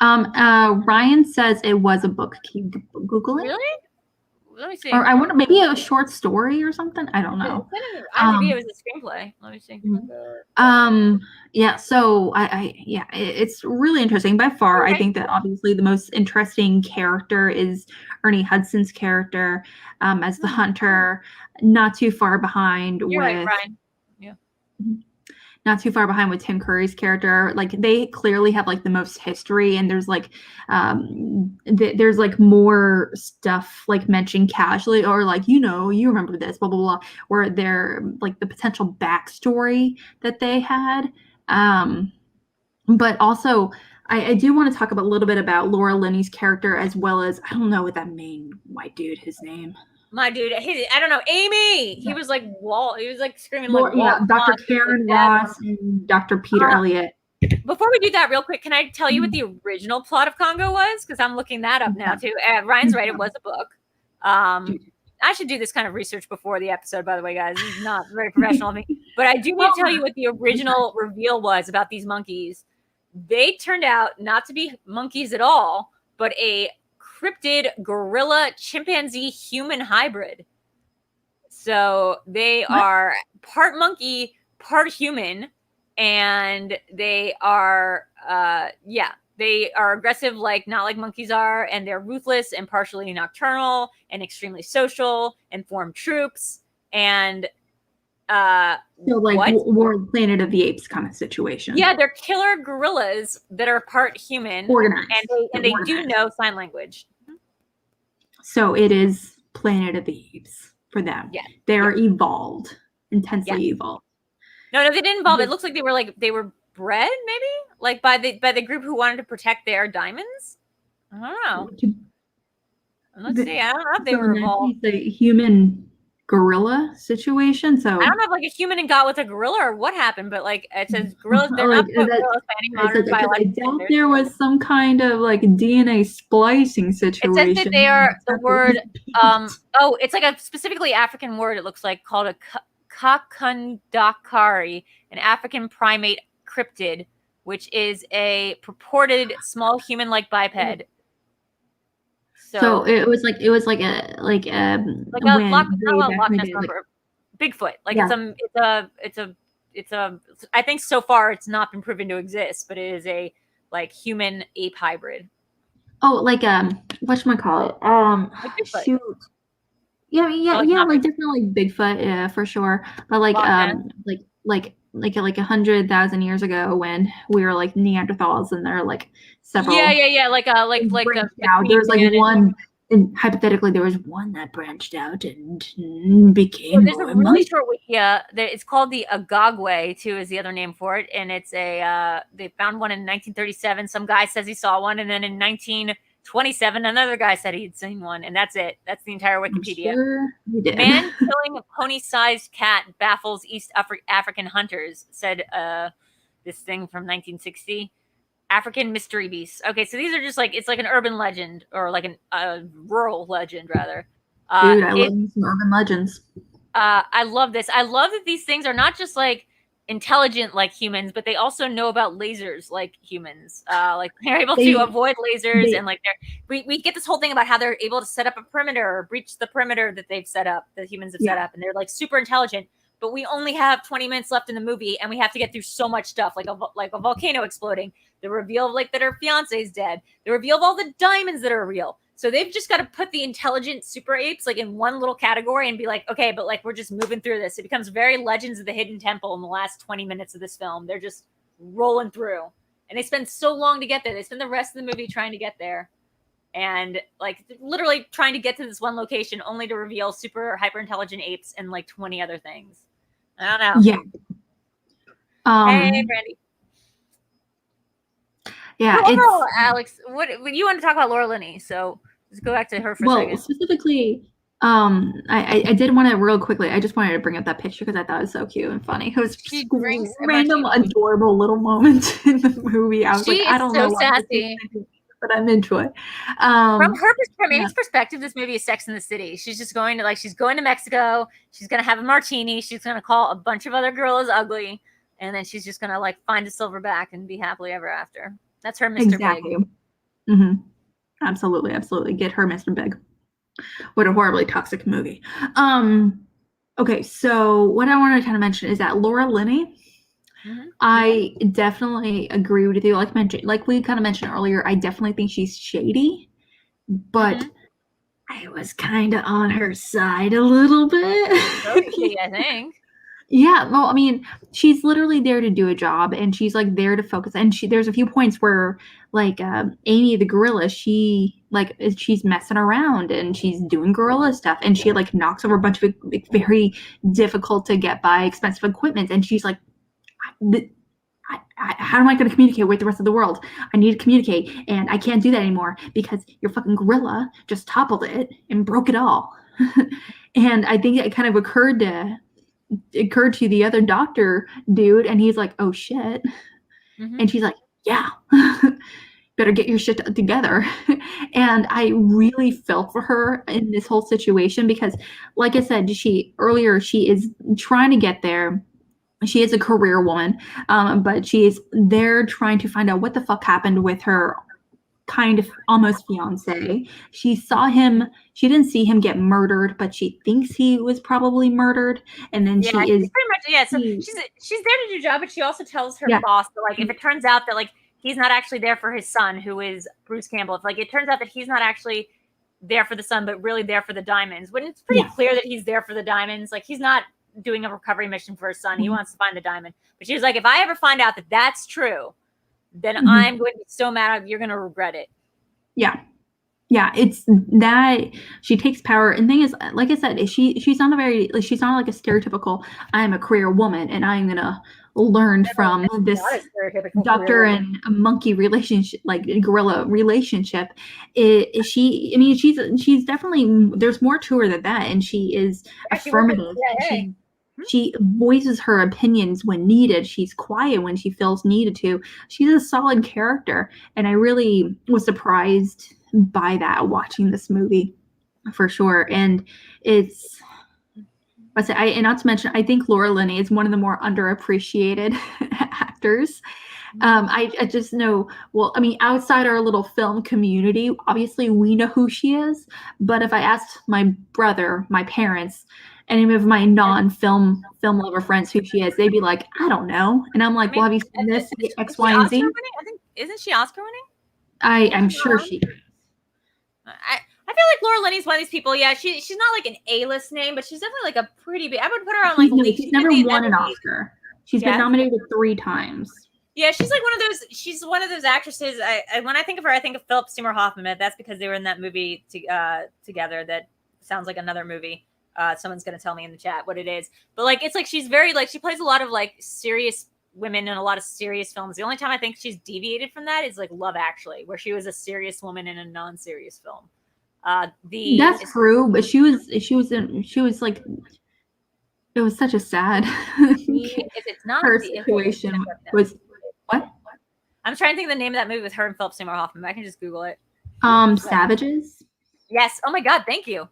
Ryan says it was a book. Can you Google it? Really? Let me see. Or I wonder, maybe a short story or something. I don't know. Maybe it was a screenplay. Let me see. Yeah. So it's really interesting. By far, I think that obviously the most interesting character is Ernie Hudson's character as the hunter. Not too far behind. You're right, Brian. Yeah. not too far behind with Tim Curry's character. Like they clearly have like the most history, and there's like there's like more stuff like mentioned casually, or like, you know, you remember this, blah blah blah, where they're like the potential backstory that they had. But also I do want to talk about a little bit about Laura Linney's character, as well as, I don't know what that main white dude, his name. My dude, I don't know, Amy. He was like Walt. He was like screaming Laura, like Walt. Dr. Karen Ross and Dr. Peter Elliott. Before we do that, real quick, can I tell you what the original plot of Congo was? Because I'm looking that up now too. Ryan's right; it was a book. I should do this kind of research before the episode, by the way, guys. This is not very professional of me, but I do need to tell you what the original reveal was about these monkeys. They turned out not to be monkeys at all, but a cryptid gorilla chimpanzee human hybrid. So they are part monkey, part human, and they are they are aggressive, like not like monkeys are, and they're ruthless and partially nocturnal and extremely social and form troops and so like War of the Planet of the Apes kind of situation. Yeah, they're killer gorillas that are part human, organized, and they do know sign language. So it is Planet of the Apes for them. Yeah, they're evolved, intensely evolved. No, they didn't evolve. It looks like they were bred, maybe like by the group who wanted to protect their diamonds. I don't know. Let's see. I don't know if they were evolved. It's a human gorilla situation. So I don't know if like a human and got with a gorilla or what happened, but like it says gorillas, they're not gorillas by any modern biological standards. There was some kind of like DNA splicing situation. It says that they are the word it's like a specifically African word, it looks like, called a kakundakari, an African primate cryptid, which is a purported small human-like biped. So it was like a Loch Ness Monster, Bigfoot. Like it's a I think so far it's not been proven to exist, but it is a like human ape hybrid. Oh, like whatchamacallit? Like shoot. Like definitely Bigfoot, yeah, for sure. But like like 100,000 years ago when we were like Neanderthals, and there are like several. Like there's like one, and hypothetically there was one that branched out and became. There's a really short wiki. It's called the Agagwe too, is the other name for it, and it's a they found one in 1937. Some guy says he saw one, and then in 1927 another guy said he'd seen one, and that's it. That's the entire Wikipedia. Sure he did. Man killing a pony-sized cat baffles East African hunters, said this thing from 1960. African mystery beasts. Okay, so these are just like, it's like an urban legend, or like a rural legend rather. Dude, I love some urban legends. I love this. I love that these things are not just like intelligent like humans, but they also know about lasers like humans. Like they're able to avoid lasers, and like we get this whole thing about how they're able to set up a perimeter or breach the perimeter that they've set up, that humans have set up, and they're like super intelligent. But we only have 20 minutes left in the movie, and we have to get through so much stuff, like a volcano exploding, the reveal of like that her fiance is dead, the reveal of all the diamonds that are real. So they've just got to put the intelligent super apes like in one little category and be like, okay, but like we're just moving through this. It becomes very Legends of the Hidden Temple in the last 20 minutes of this film. They're just rolling through, and they spend so long to get there. They spend the rest of the movie trying to get there, and like literally trying to get to this one location, only to reveal super hyper intelligent apes and like 20 other things. I don't know. Yeah. Hey, Brandy. Yeah. Oh, Alex, what you want to talk about Laura Linney? So let's go back to her for a second. Specifically, I did want to real quickly. I just wanted to bring up that picture because I thought it was so cute and funny. It was just random, adorable little moments in the movie. I was I don't know. Sassy. But I'm into it. From Amy's perspective, this movie is Sex in the City. She's just going to she's going to Mexico. She's going to have a martini. She's going to call a bunch of other girls ugly. And then she's just going to like find a silverback and be happily ever after. That's her Mr. Exactly. Big. Mm-hmm. Absolutely. Get her Mr. Big. What a horribly toxic movie. Okay, so what I want to kind of mention is that Laura Linney, I definitely agree with you. Like we kind of mentioned earlier, I definitely think she's shady, but I was kind of on her side a little bit. I think. Yeah, well, I mean, she's literally there to do a job, and she's like there to focus. And there's a few points where, like, Amy the gorilla, she's messing around and she's doing gorilla stuff, and she like knocks over a bunch of very difficult to get by expensive equipment, and she's like, how am I going to communicate with the rest of the world? I need to communicate, and I can't do that anymore because your fucking gorilla just toppled it and broke it all. And I think it kind of occurred to the other doctor dude, and he's like, oh shit. And she's like, yeah, better get your shit together. And I really felt for her in this whole situation because, like I said, she is trying to get there. She is a career woman, but she is there trying to find out what the fuck happened with her kind of almost fiance. She didn't see him get murdered, but she thinks he was probably murdered. And then she's pretty much, so she's there to do a job, but she also tells her boss that, like, if it turns out that, like, he's not actually there for his son, who is Bruce Campbell, if, like, it turns out that he's not actually there for the son, but really there for the diamonds, when it's pretty clear that he's there for the diamonds, like, he's not doing a recovery mission for his son. He wants to find the diamond. But she was like, if I ever find out that that's true, then I'm going to be so mad, you're going to regret it. Yeah. Yeah, it's that she takes power. And the thing is, like I said, she's not like a stereotypical, I'm a career woman and I'm going to learn from this doctor and a monkey relationship, like gorilla relationship. She's definitely, there's more to her than that. And she is affirmative. She voices her opinions when needed. She's quiet when she feels needed to. She's a solid character. And I really was surprised by that watching this movie, for sure. And it's, and not to mention, I think Laura Linney is one of the more underappreciated actors. I just know, well, I mean, outside our little film community, obviously we know who she is. But if I asked my brother, my parents, any of my non-film lover friends who she is, they'd be like, I don't know. And I'm like, well, have you seen this X, Y, and Z? I think, isn't she Oscar winning? I'm sure she is. I feel like Laura Linney's one of these people. Yeah, she's not like an A-list name, but she's definitely like a pretty big. I would put her on like she's never won an Oscar. She's been nominated 3 times. Yeah, she's like one of those. She's one of those actresses. When I think of her, I think of Philip Seymour Hoffman. That's because they were in that movie together. That sounds like another movie. Someone's gonna tell me in the chat what it is. But like, it's like she's very like she plays a lot of like serious women in a lot of serious films. The only time I think she's deviated from that is like Love Actually, where she was a serious woman in a non-serious film. That's true, but she was like, it was such a sad if it's not her situation was what? I'm trying to think of the name of that movie with her and Philip Seymour Hoffman. I can just Google it. Savages. Yes. Oh my God. Thank you.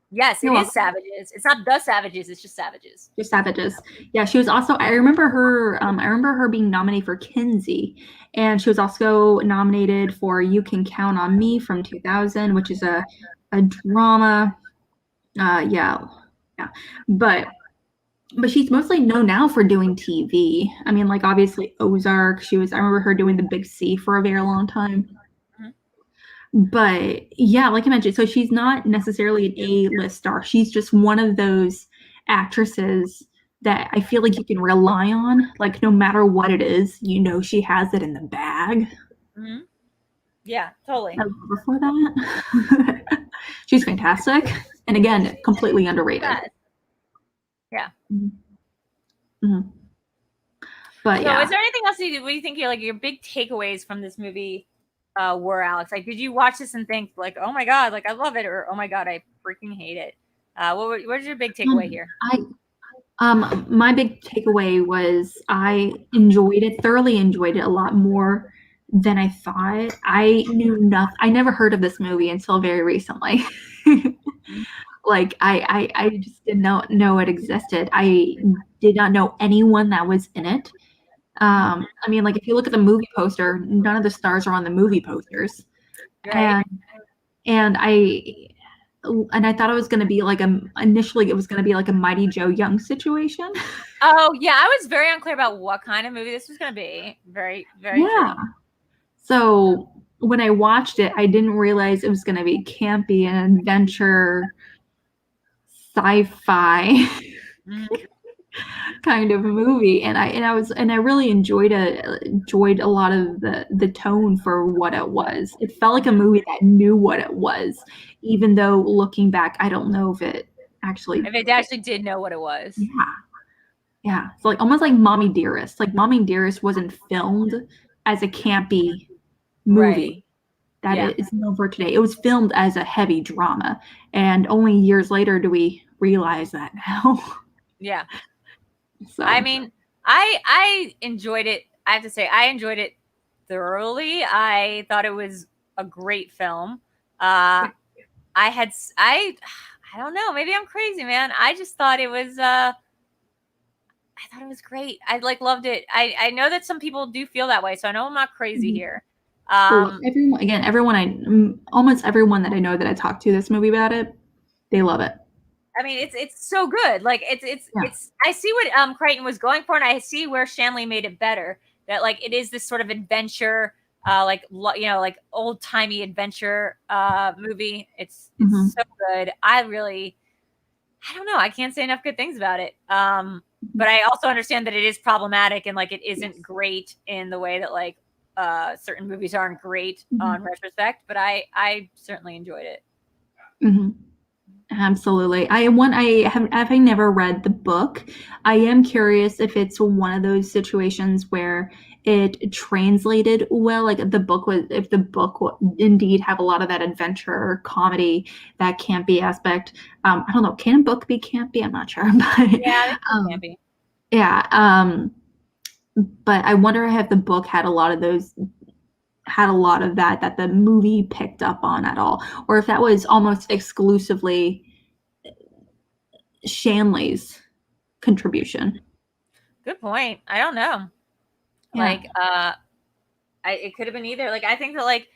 Yes, it is Savages. It's not The Savages. It's just Savages. Just Savages. Yeah, she was also. I remember her being nominated for Kinsey, and she was also nominated for You Can Count on Me from 2000, which is a drama. But she's mostly known now for doing TV. I mean, like obviously Ozark. I remember her doing The Big C for a very long time. But yeah, like I mentioned, so she's not necessarily an A-list star. She's just one of those actresses that I feel like you can rely on. Like no matter what it is, you know she has it in the bag. Mm-hmm. Yeah, totally. I love her for that. She's fantastic, and again, completely underrated. Yeah. Mm-hmm. But so is there anything else what do you think your big takeaways from this movie were, Alex? Like, did you watch this and think like, oh my God, like I love it, or oh my God, I freaking hate it? What is your big takeaway here? My big takeaway was I thoroughly enjoyed it a lot more than I thought. I knew nothing. I never heard of this movie until very recently. Like I just did not know it existed. I did not know anyone that was in it. I mean, like if you look at the movie poster, none of the stars are on the movie posters, right. and I thought it was going to be like initially it was going to be like a Mighty Joe Young situation. Oh yeah, I was very unclear about what kind of movie this was going to be. Very, very. Yeah. True. So when I watched it, I didn't realize it was going to be campy and adventure, sci-fi. kind of movie, and I really enjoyed a lot of the tone for what it was. It felt like a movie that knew what it was, even though looking back, I don't know if it actually did know what it was. Yeah. So like almost like Mommy Dearest. Like Mommy Dearest wasn't filmed as a campy movie that it is known for today. It was filmed as a heavy drama, and only years later do we realize that now. Yeah. So I mean, I enjoyed it. I have to say, I enjoyed it thoroughly. I thought it was a great film. I don't know, maybe I'm crazy, man. I just thought it was I thought it was great. I loved it. I know that some people do feel that way, so I know I'm not crazy here. Almost everyone that I know that I talked to this movie about it, they love it. I mean, it's so good. Like it's I see what Crichton was going for, and I see where Shanley made it better. That like it is this sort of adventure, like old timey adventure movie. It's so good. I don't know. I can't say enough good things about it. But I also understand that it is problematic and like it isn't great in the way that like certain movies aren't great on retrospect. But I certainly enjoyed it. Mm-hmm. Absolutely. Having never read the book, I am curious if it's one of those situations where it translated well, like if the book indeed have a lot of that adventure comedy, that campy aspect. I don't know. Can a book be campy? I'm not sure, but yeah, it can be. Yeah. But I wonder if the book had a lot of that the movie picked up on at all, or if that was almost exclusively Shanley's contribution. Good point. I don't know. Yeah. Like, it could have been either. Like, I think that like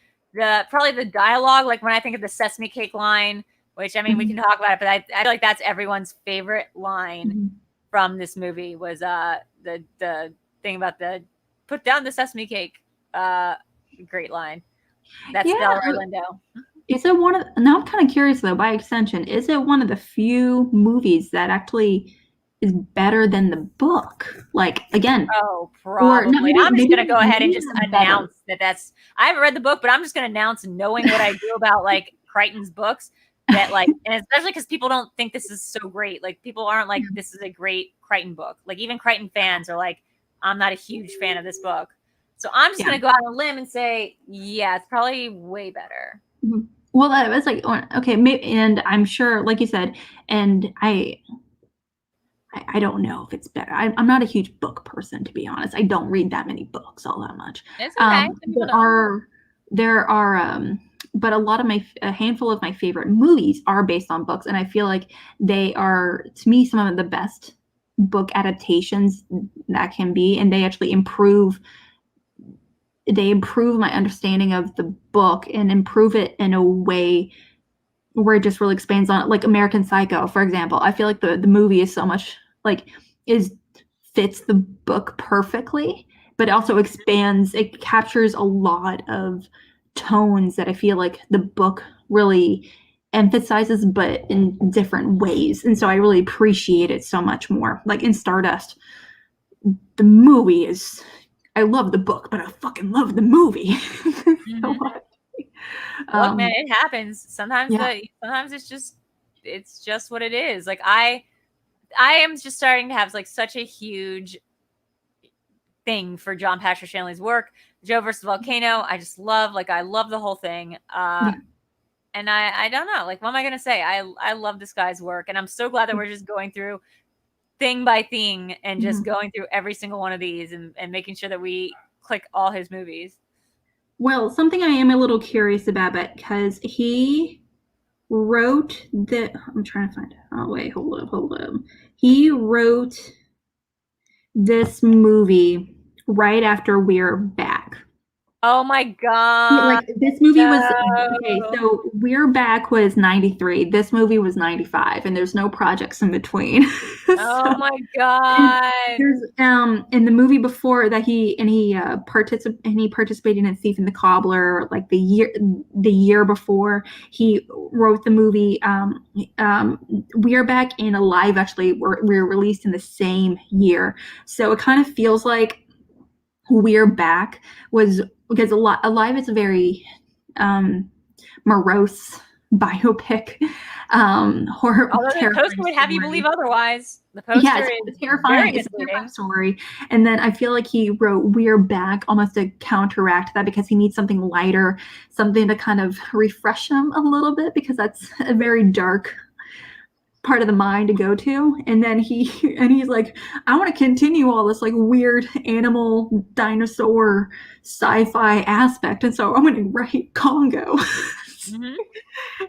probably the dialogue, like when I think of the Sesame Cake line, which I mean we can talk about it, but I feel like that's everyone's favorite line from this movie was the thing about the put down the sesame cake. Great line. That's Delroy Lindo. Is it now I'm kind of curious though, by extension, is it one of the few movies that actually is better than the book? Like again, probably. I'm just gonna go ahead and just announce that's I haven't read the book, but I'm just gonna announce, knowing what I do about like Crichton's books, that like, and especially because people don't think this is so great. Like people aren't like, this is a great Crichton book. Like even Crichton fans are like, I'm not a huge fan of this book. So I'm just gonna go out on a limb and say, yeah, it's probably way better. Well, that was like, okay, maybe, and I'm sure, like you said, and I don't know if it's better. I'm not a huge book person, to be honest. I don't read that many books all that much. It's okay. But a handful of my favorite movies are based on books, and I feel like they are, to me, some of the best book adaptations that can be, and they actually improve my understanding of the book and improve it in a way where it just really expands on it. Like American Psycho, for example. I feel like the movie is so much fits the book perfectly, but it also expands. It captures a lot of tones that I feel like the book really emphasizes, but in different ways. And so I really appreciate it so much more. Like in Stardust, the movie is, I love the book, but I fucking love the movie. Look, man, it happens. Sometimes sometimes it's just what it is. Like I am just starting to have like such a huge thing for John Patrick Shanley's work. Joe versus Volcano, I just love. Like I love the whole thing. And I don't know. Like what am I gonna say? I love this guy's work, and I'm so glad that we're just going through thing by thing and just going through every single one of these and making sure that we click all his movies. Well, something I am a little curious about, because he wrote I'm trying to find it. Oh, wait, hold up. He wrote this movie right after We're Back. Oh my god. Like this movie was No. okay, so We're Back was 93. This movie was 95, and there's no projects in between. Oh my god. There's in the movie before that he participated in Thief and the Cobbler, like the year before he wrote the movie. We're Back and Alive actually were released in the same year, so it kind of feels like We're Back was, because Alive is a very morose biopic, horror. Although the poster would have you believe otherwise. The poster is terrifying. It's a terrifying story. And then I feel like he wrote We're Back almost to counteract that, because he needs something lighter, something to kind of refresh him a little bit, because that's a very dark part of the mind to go to. And then he's like, I want to continue all this like weird animal dinosaur sci-fi aspect, and so I'm going to write Congo. Mm-hmm.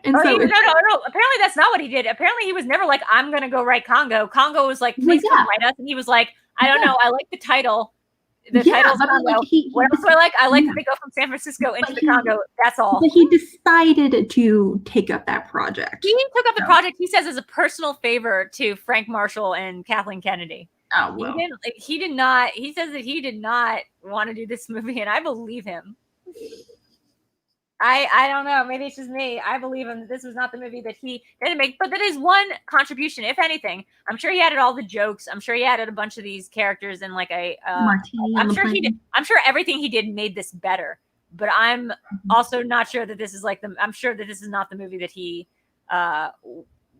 And no. Apparently that's not what he did. Apparently he was never like, I'm going to go write Congo. Congo was like, please come write us. And he was like, I don't know. I like the title. The title's Congo. Like what else do I like? I like that they go from San Francisco into the Congo. That's all. But he decided to take up that project. He took up the project, he says, as a personal favor to Frank Marshall and Kathleen Kennedy. Oh, well. He did not. He says that he did not want to do this movie, and I believe him. I don't know. Maybe it's just me. I believe him that this was not the movie that he didn't make, but that is one contribution, if anything. I'm sure he added all the jokes. I'm sure he added a bunch of these characters and like I'm sure he did. I'm sure everything he did made this better. But I'm also not sure that this is like the. I'm sure that this is not the movie that he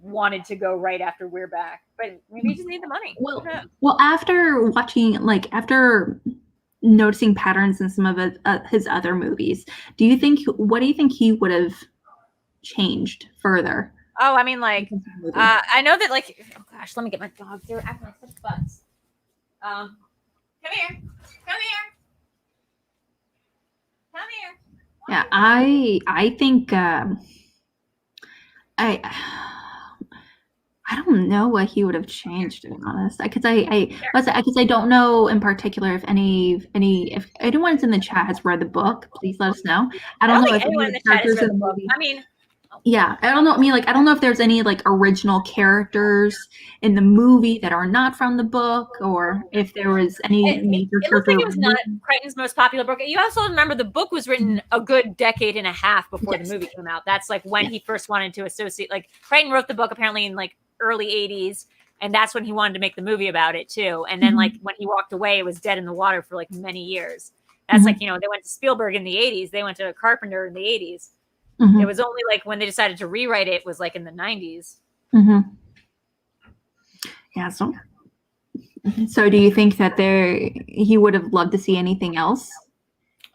wanted to go right after We're Back. But maybe he just needed the money. Well, after watching, like after noticing patterns in some of his other movies, what do you think he would have changed further? Oh, I mean, like, I know that, like, oh gosh, let me get my dog. They're acting like such butts. Come here. Yeah, I think I don't know what he would have changed, to be honest, because I don't know in particular if if anyone's in the chat has read the book. Please let us know. I don't know if anyone in the chat has read the book. I mean, yeah, I don't know. I mean, like, I don't know if there's any like original characters in the movie that are not from the book, or if there was any major. It looks like it was not Crichton's most popular book. You also remember the book was written a good decade and a half before the movie came out. That's like when he first wanted to associate. Like Crichton wrote the book apparently in like early 80s, and that's when he wanted to make the movie about it too. And then like when he walked away, it was dead in the water for like many years. That's like, you know, they went to Spielberg in the 80s, they went to Carpenter in the 80s. It was only like when they decided to rewrite it was like in the 90s. Yeah. So do you think that he would have loved to see anything else?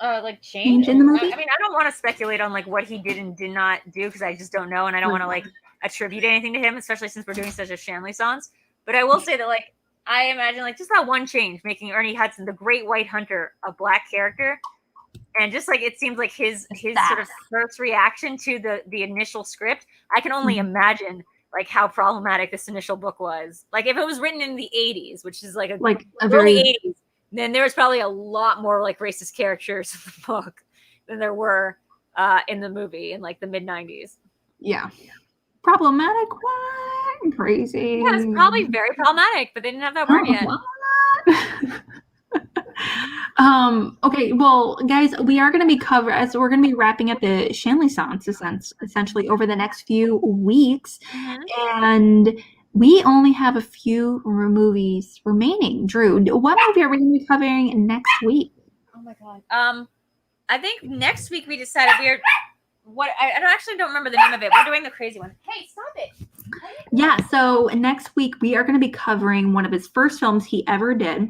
Like change in the movie? I mean, I don't want to speculate on like what he did and did not do, because I just don't know, and I don't want to like attribute anything to him, especially since we're doing such a Shanley sans. But I will say that like I imagine like just that one change, making Ernie Hudson, the Great White Hunter, a black character, and just like it seems like his sort of first reaction to the initial script, I can only imagine like how problematic this initial book was. Like if it was written in the 80s, which is like a very 80s, then there was probably a lot more like racist characters in the book than there were in the movie in like the mid 90s. Yeah. Problematic? What? Crazy. Yeah, it's probably very problematic, but they didn't have that word yet. Okay, well, guys, we are going to be we're going to be wrapping up the Shanley sans essentially over the next few weeks, and we only have a few movies remaining. Drew, what movie are we going to be covering next week? Oh my god. I think next week we decided I actually don't remember the name of it. We're doing the crazy one. Hey, stop it. Yeah, so next week we are going to be covering one of his first films he ever did.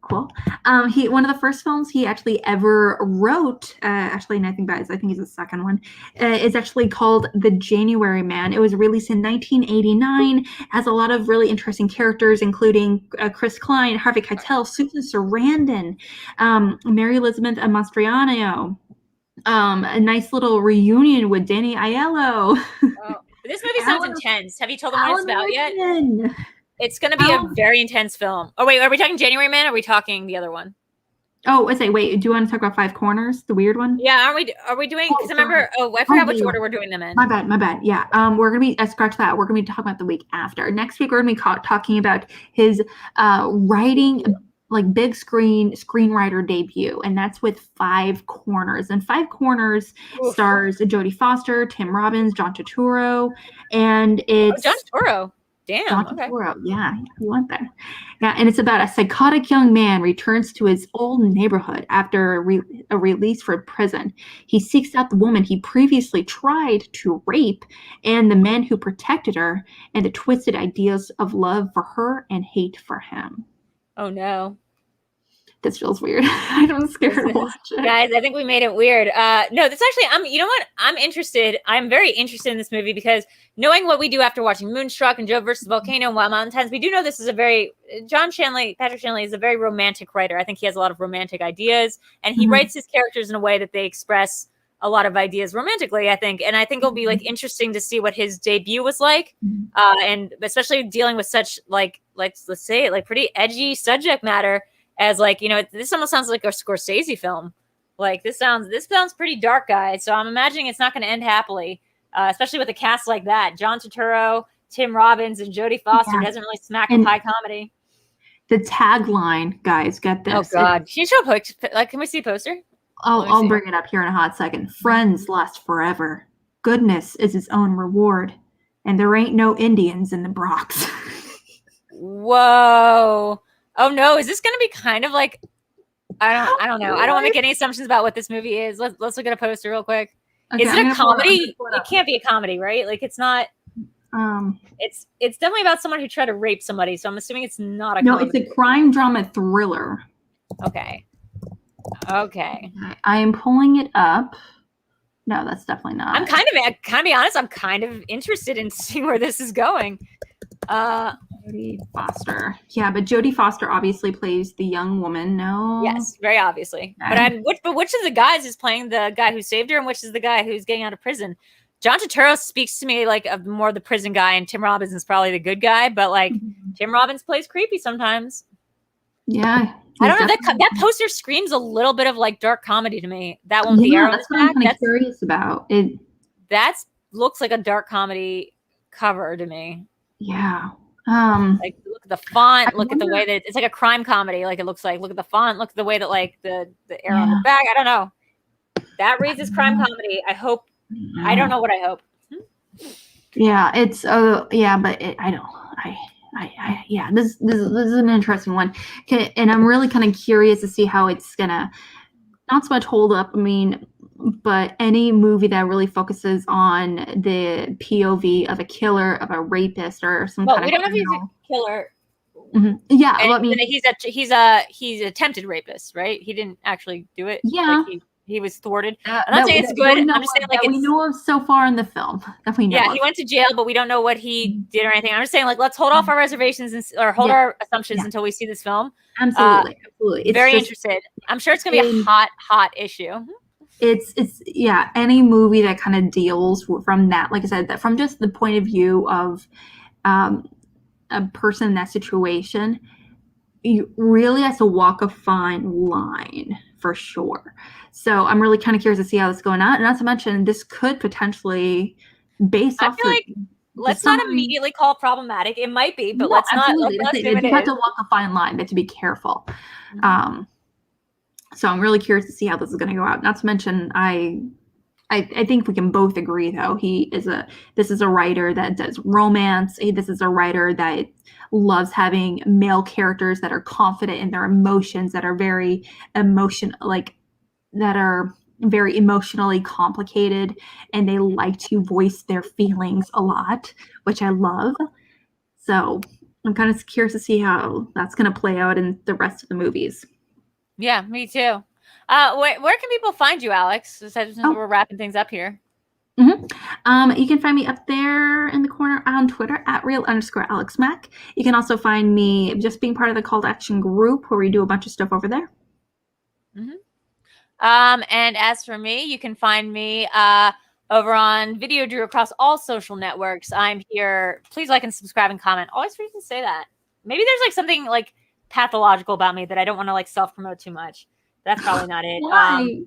Cool. One of the first films he actually ever wrote, actually, and I think he's the second one, is actually called The January Man. It was released in 1989, has a lot of really interesting characters, including Chris Klein, Harvey Keitel, Susan Sarandon, Mary Elizabeth Mastriano, a nice little reunion with Danny Aiello. Oh, this movie sounds intense. Have you told them what it's about yet? It's going to be a very intense film. Oh, wait, are we talking January Man or are we talking the other one? Oh, I say, wait, do you want to talk about Five Corners, the weird one? Yeah, are we doing? Because I remember. Oh, I forgot which order we're doing them in. My bad. Yeah. We're gonna be scratch that. We're gonna be talking about the week after. Next week, we're gonna be talking about his writing, like big screenwriter debut, and that's with Five Corners. And Five Corners stars Jodie Foster, Tim Robbins, John Turturro, and it's John Turturro. Damn. John Turturro. Yeah, you went there. Yeah, and it's about a psychotic young man returns to his old neighborhood after a release from prison. He seeks out the woman he previously tried to rape and the men who protected her and the twisted ideas of love for her and hate for him. Oh, no. This feels weird. I'm scared to watch it. Guys, I think we made it weird. No, this actually, you know what? I'm interested. I'm very interested in this movie because knowing what we do after watching Moonstruck and Joe versus Volcano and Wild Mountain Times, we do know this is a very, Patrick Shanley is a very romantic writer. I think he has a lot of romantic ideas and he writes his characters in a way that they express a lot of ideas romantically, I think. And I think it'll be like interesting to see what his debut was like. And especially dealing with such like let's say it, like pretty edgy subject matter. As like, you know, this almost sounds like a Scorsese film. Like this sounds pretty dark, guys. So I'm imagining it's not going to end happily, especially with a cast like that. John Turturro, Tim Robbins, and Jodie Foster doesn't really smack with high comedy. The tagline, guys, get this. Oh God, can you show can we see a poster? I'll bring it up here in a hot second. Friends last forever. Goodness is its own reward, and there ain't no Indians in the Bronx. Whoa. Oh no, is this going to be kind of like I don't know. I don't want to make any assumptions about what this movie is. Let's look at a poster real quick. Okay, is it a comedy? It can't be a comedy, right? Like it's not it's definitely about someone who tried to rape somebody, so I'm assuming it's not a comedy. No, it's a crime drama thriller. Okay. I am pulling it up. No, that's definitely not. I'm kind of be honest, I'm kind of interested in seeing where this is going. Jodie Foster. Yeah, but Jodie Foster obviously plays the young woman. No. Yes, very obviously. Okay. But which of the guys is playing the guy who saved her, and which is the guy who's getting out of prison? John Turturro speaks to me like of more the prison guy, and Tim Robbins is probably the good guy. But like Tim Robbins plays creepy sometimes. Yeah. I don't know. That poster screams a little bit of like dark comedy to me. That one with the arrow. That's what I'm kind of curious about. That looks like a dark comedy cover to me. Yeah. Like look at the font, look at the way that it's like a crime comedy. Like it looks like, look at the font, look at the way that like the arrow on the back. I don't know. That reads as crime comedy. I hope. I don't know what I hope. Yeah, it's but I don't. Yeah, this is an interesting one, and I'm really kind of curious to see how it's gonna not so much hold up. I mean, but any movie that really focuses on the POV of a killer, of a rapist, or some kind of. We don't know if he's a killer. Yeah, he's attempted rapist, right? He didn't actually do it. Yeah, like he was thwarted. I'm not saying it's good. I'm just saying like we know of so far in the film that we know. Yeah, he went to jail, but we don't know what he did or anything. I'm just saying like let's hold off our reservations or hold our assumptions until we see this film. Absolutely. It's very interested. I'm sure it's gonna be a hot issue. It's any movie that kind of deals from that, like I said, that from just the point of view of a person in that situation, you really has to walk a fine line for sure. So I'm really kind of curious to see how this is going on. And not to mention, this could potentially, based off of let's not immediately call it problematic. It might be, but let's not. You have to walk a fine line, but to be careful. So I'm really curious to see how this is going to go out. Not to mention, I think we can both agree, though, this is a writer that does romance. This is a writer that loves having male characters that are confident in their emotions, that are very very emotionally complicated, and they like to voice their feelings a lot, which I love. So I'm kind of curious to see how that's going to play out in the rest of the movies. Yeah, me too. Where can people find you, Alex? Since we're wrapping things up here. You can find me up there in the corner on Twitter at @real_AlexMac. You can also find me just being part of the Call to Action group where we do a bunch of stuff over there. And as for me, you can find me over on VideoDrew across all social networks. I'm here. Please like and subscribe and comment. Always forget to say that. Maybe there's like something like pathological about me that I don't want to like self-promote too much. That's probably not it. Why?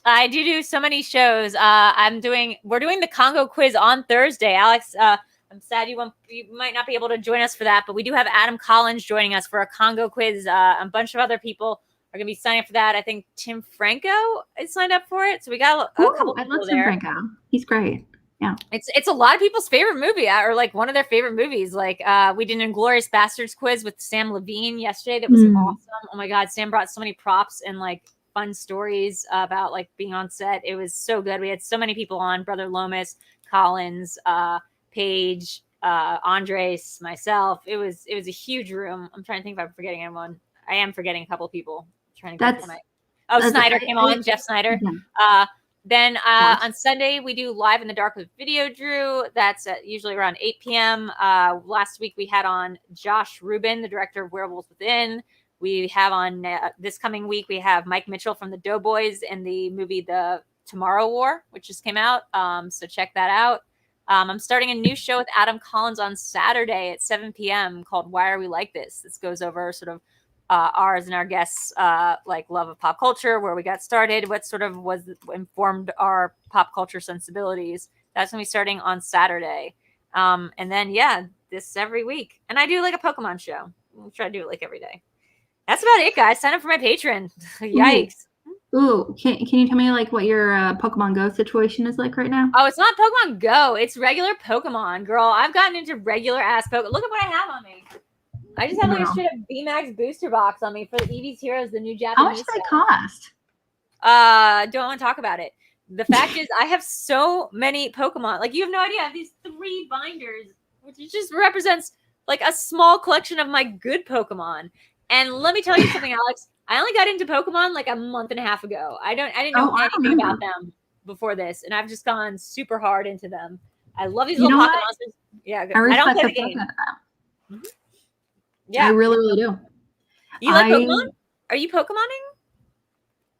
I do so many shows. We're doing the Congo quiz on Thursday. Alex, I'm sad you might not be able to join us for that, but we do have Adam Collins joining us for a Congo quiz. A bunch of other people are going to be signing up for that. I think Tim Franco is signed up for it. So we got a couple people I love there. Tim Franco. He's great. Yeah. It's a lot of people's favorite movie, or like one of their favorite movies. Like we did an Inglourious Bastards quiz with Sam Levine yesterday. That was awesome. Oh my God. Sam brought so many props and like fun stories about like being on set. It was so good. We had so many people on: Brother Lomas, Collins, Paige, Andres, myself. It was a huge room. I'm trying to think if I'm forgetting anyone. I am forgetting a couple people. I'm trying to Snyder came on, Jeff Snyder. Yeah. Then on Sunday we do Live in the Dark with VideoDREW. That's usually around 8 p.m. Last week we had on Josh Rubin, the director of Werewolves Within. We have on this coming week, we have Mike Mitchell from the Doughboys in the movie The Tomorrow War, which just came out. So check that out. I'm starting a new show with Adam Collins on Saturday at 7 p.m. called Why Are We Like This? This goes over sort of ours and our guests' like love of pop culture, where we got started, what sort of informed our pop culture sensibilities. That's going to be starting on Saturday. And then, this every week. And I do like a Pokemon show. I'll try to do it like every day. That's about it, guys. Sign up for my Patreon. Yikes. Ooh, can you tell me like what your Pokemon Go situation is like right now? Oh, it's not Pokemon Go. It's regular Pokemon, girl. I've gotten into regular ass Pokemon. Look at what I have on me. I just have like a straight up VMAX booster box on me for the Eevee's Heroes, the new Japanese. How much does that cost? Don't want to talk about it. The fact is, I have so many Pokemon. Like, you have no idea. I have these 3 binders, which just represents like a small collection of my good Pokemon. And let me tell you something, Alex. I only got into Pokemon like a month and a half ago. I didn't know anything about them before this, and I've just gone super hard into them. I love these little pocket monsters. Yeah, I don't play the game. Mm-hmm. Yeah, I really, really do. You like Pokemon? Are you Pokemoning?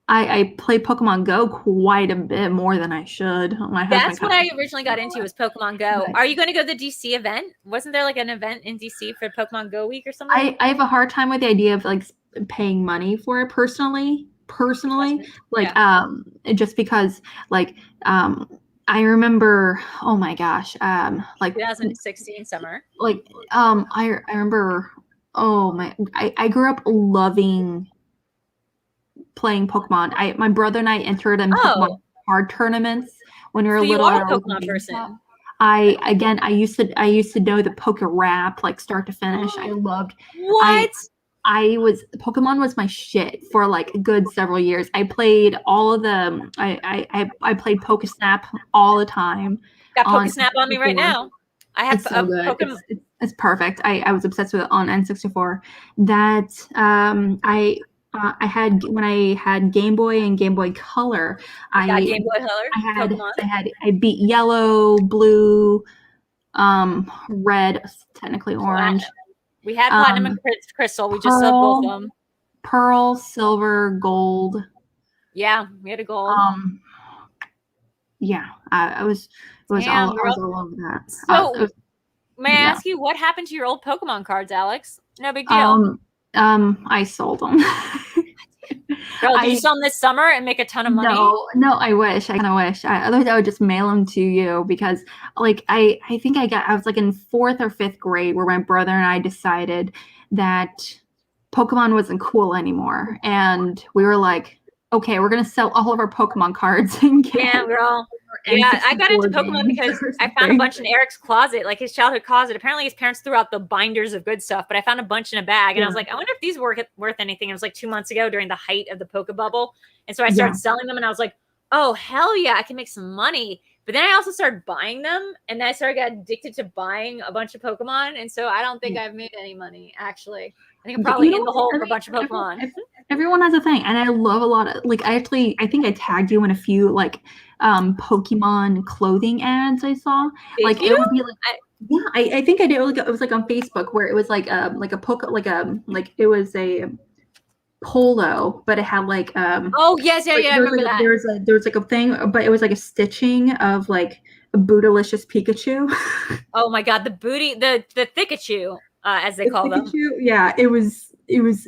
I play Pokemon Go quite a bit more than I should. That's what I originally got into, was Pokemon Go. Are you going to go to the DC event? Wasn't there like an event in DC for Pokemon Go week or something? I have a hard time with the idea of like paying money for it personally, like just because like I remember, oh my gosh, like 2016 summer. Like I remember, oh my, I grew up loving playing Pokemon. My brother and I entered in Pokemon card tournaments when we were little. You are a Pokemon person. I used to know the Poke Rap like start to finish. I loved what. Pokemon was my shit for like a good several years. I played all of them. I played Pokesnap all the time. Got Pokesnap on me right now. I have so Pokemon. It's perfect. I was obsessed with it on N64. That I had when I had Game Boy and Game Boy Color. Game Boy Color. I beat Yellow, Blue, Red, technically Orange. We had Platinum and Crystal. We just sold both of them. Pearl, Silver, Gold. Yeah, we had a gold. Yeah, I was all over that. So, may I ask you, what happened to your old Pokemon cards, Alex? No big deal. I sold them. Girl, did you sell them this summer and make a ton of money? No, I wish. I kind of wish. Otherwise, I would just mail them to you because, like, I think I was like in 4th or 5th grade where my brother and I decided that Pokemon wasn't cool anymore, and we were like, okay, we're gonna sell all of our Pokemon cards and get. Yeah, girl. Yeah, I got into Pokemon because I found a bunch in Eric's closet, like his childhood closet. Apparently, his parents threw out the binders of good stuff, but I found a bunch in a bag, and I was like, I wonder if these were worth anything. It was like 2 months ago during the height of the Poke Bubble, and so I started selling them, and I was like, oh hell yeah, I can make some money. But then I also started buying them, and then I started getting addicted to buying a bunch of Pokemon, and so I don't think I've made any money actually. I think I'm probably in the hole for a bunch of Pokemon. Everyone has a thing, and I love a lot of like. I think I tagged you in a few like Pokemon clothing ads I saw. Like it would be like I think I did. It was like on Facebook where it was like a it was a polo, but it had like oh yes, yeah, I remember that. There was like a thing, but it was like a stitching of like a Bootylicious Pikachu. Oh my god, the Thickachu, as they call them. Yeah, it was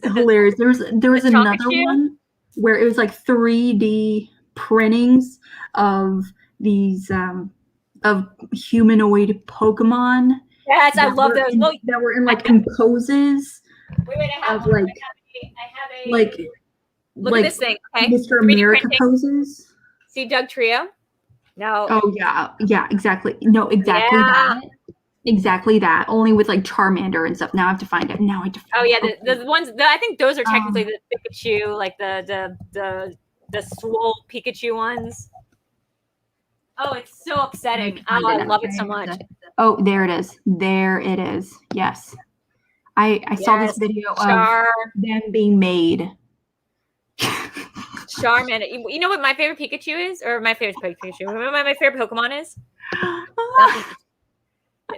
hilarious. There was another one. where it was like 3D printings of these of humanoid Pokemon. Yes, I love those. That were in like in poses Wait, I have of one. like I have a like look like at this thing. Okay, Mr. 3D America printing. poses. See Doug Trio? No. Oh yeah, exactly. No, exactly Yeah. that. Exactly that. Only with like Charmander and stuff. Now I have to find it. Now I have to find it. The ones I think those are technically the Pikachu, like the swole Pikachu ones. Oh, it's so upsetting. Oh, I love it so much. Oh, there it is. There it is. Yes. I saw this video of them being made. Charmander. You know what my favorite Pikachu is? Or my favorite Pikachu. Remember what my favorite Pokemon is?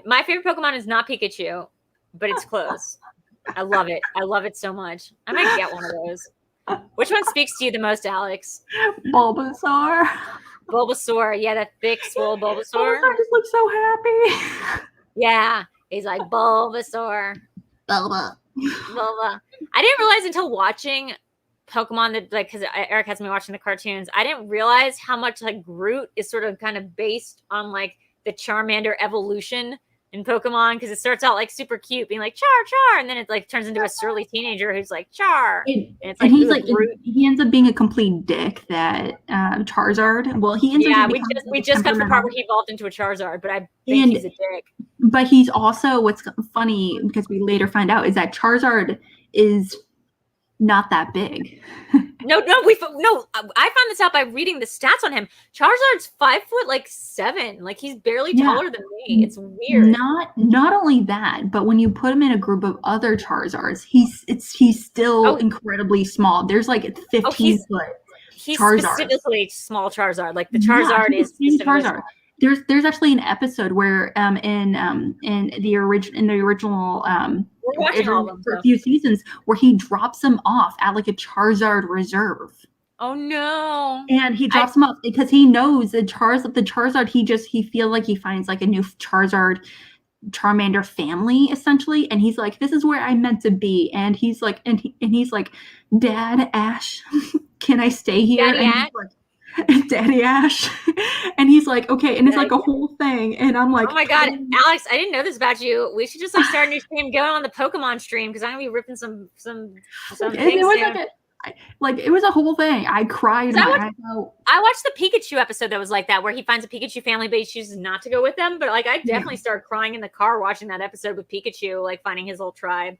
My favorite Pokemon is not Pikachu, but it's close. I love it. I love it so much. I might get one of those. Which one speaks to you the most, Alex? Bulbasaur. Bulbasaur. Yeah, that thick, swole Bulbasaur. Bulbasaur just looks so happy. Yeah. He's like, Bulbasaur. Bulba. I didn't realize until watching Pokemon that, like, because Eric has me watching the cartoons, I didn't realize how much like Groot is sort of kind of based on like the Charmander evolution in Pokemon, because it starts out like super cute, being like Char, and then it like turns into a surly teenager who's like Char, and it's like, and he's like he ends up being a complete dick. That Charizard. Well, he ends up we just got to the part where he evolved into a Charizard, but I think he's a dick. But he's also, what's funny, because we later find out, is that Charizard is not that big. No, I found this out by reading the stats on him. Charizard's 5'7", like he's barely taller than me. It's weird. Not only that, but when you put him in a group of other Charizards, he's still incredibly small. There's like 15 foot. He's Charizard. Specifically small Charizard. Like the Charizard is Charizard. There's actually an episode where in the original we're watching all of them, for a few seasons, where he drops him off at like a Charizard reserve. Oh no! And he drops him off because he knows the Charizard he feels like he finds like a new Charmander family essentially, and he's like, this is where I'm meant to be. And he's like, he's like, Dad Ash, can I stay here? Daddy and Ash? He's like, Daddy Ash. And he's like, okay, and it's like a whole thing, and I'm like, oh my god, Alex, I didn't know this about you. We should just like start a new stream going on the Pokemon stream, because I'm gonna be ripping some things. It was it was a whole thing. I cried my eyes out. I watched the Pikachu episode that was like that, where he finds a Pikachu family but he chooses not to go with them, but like I definitely started crying in the car watching that episode with Pikachu, like finding his little tribe.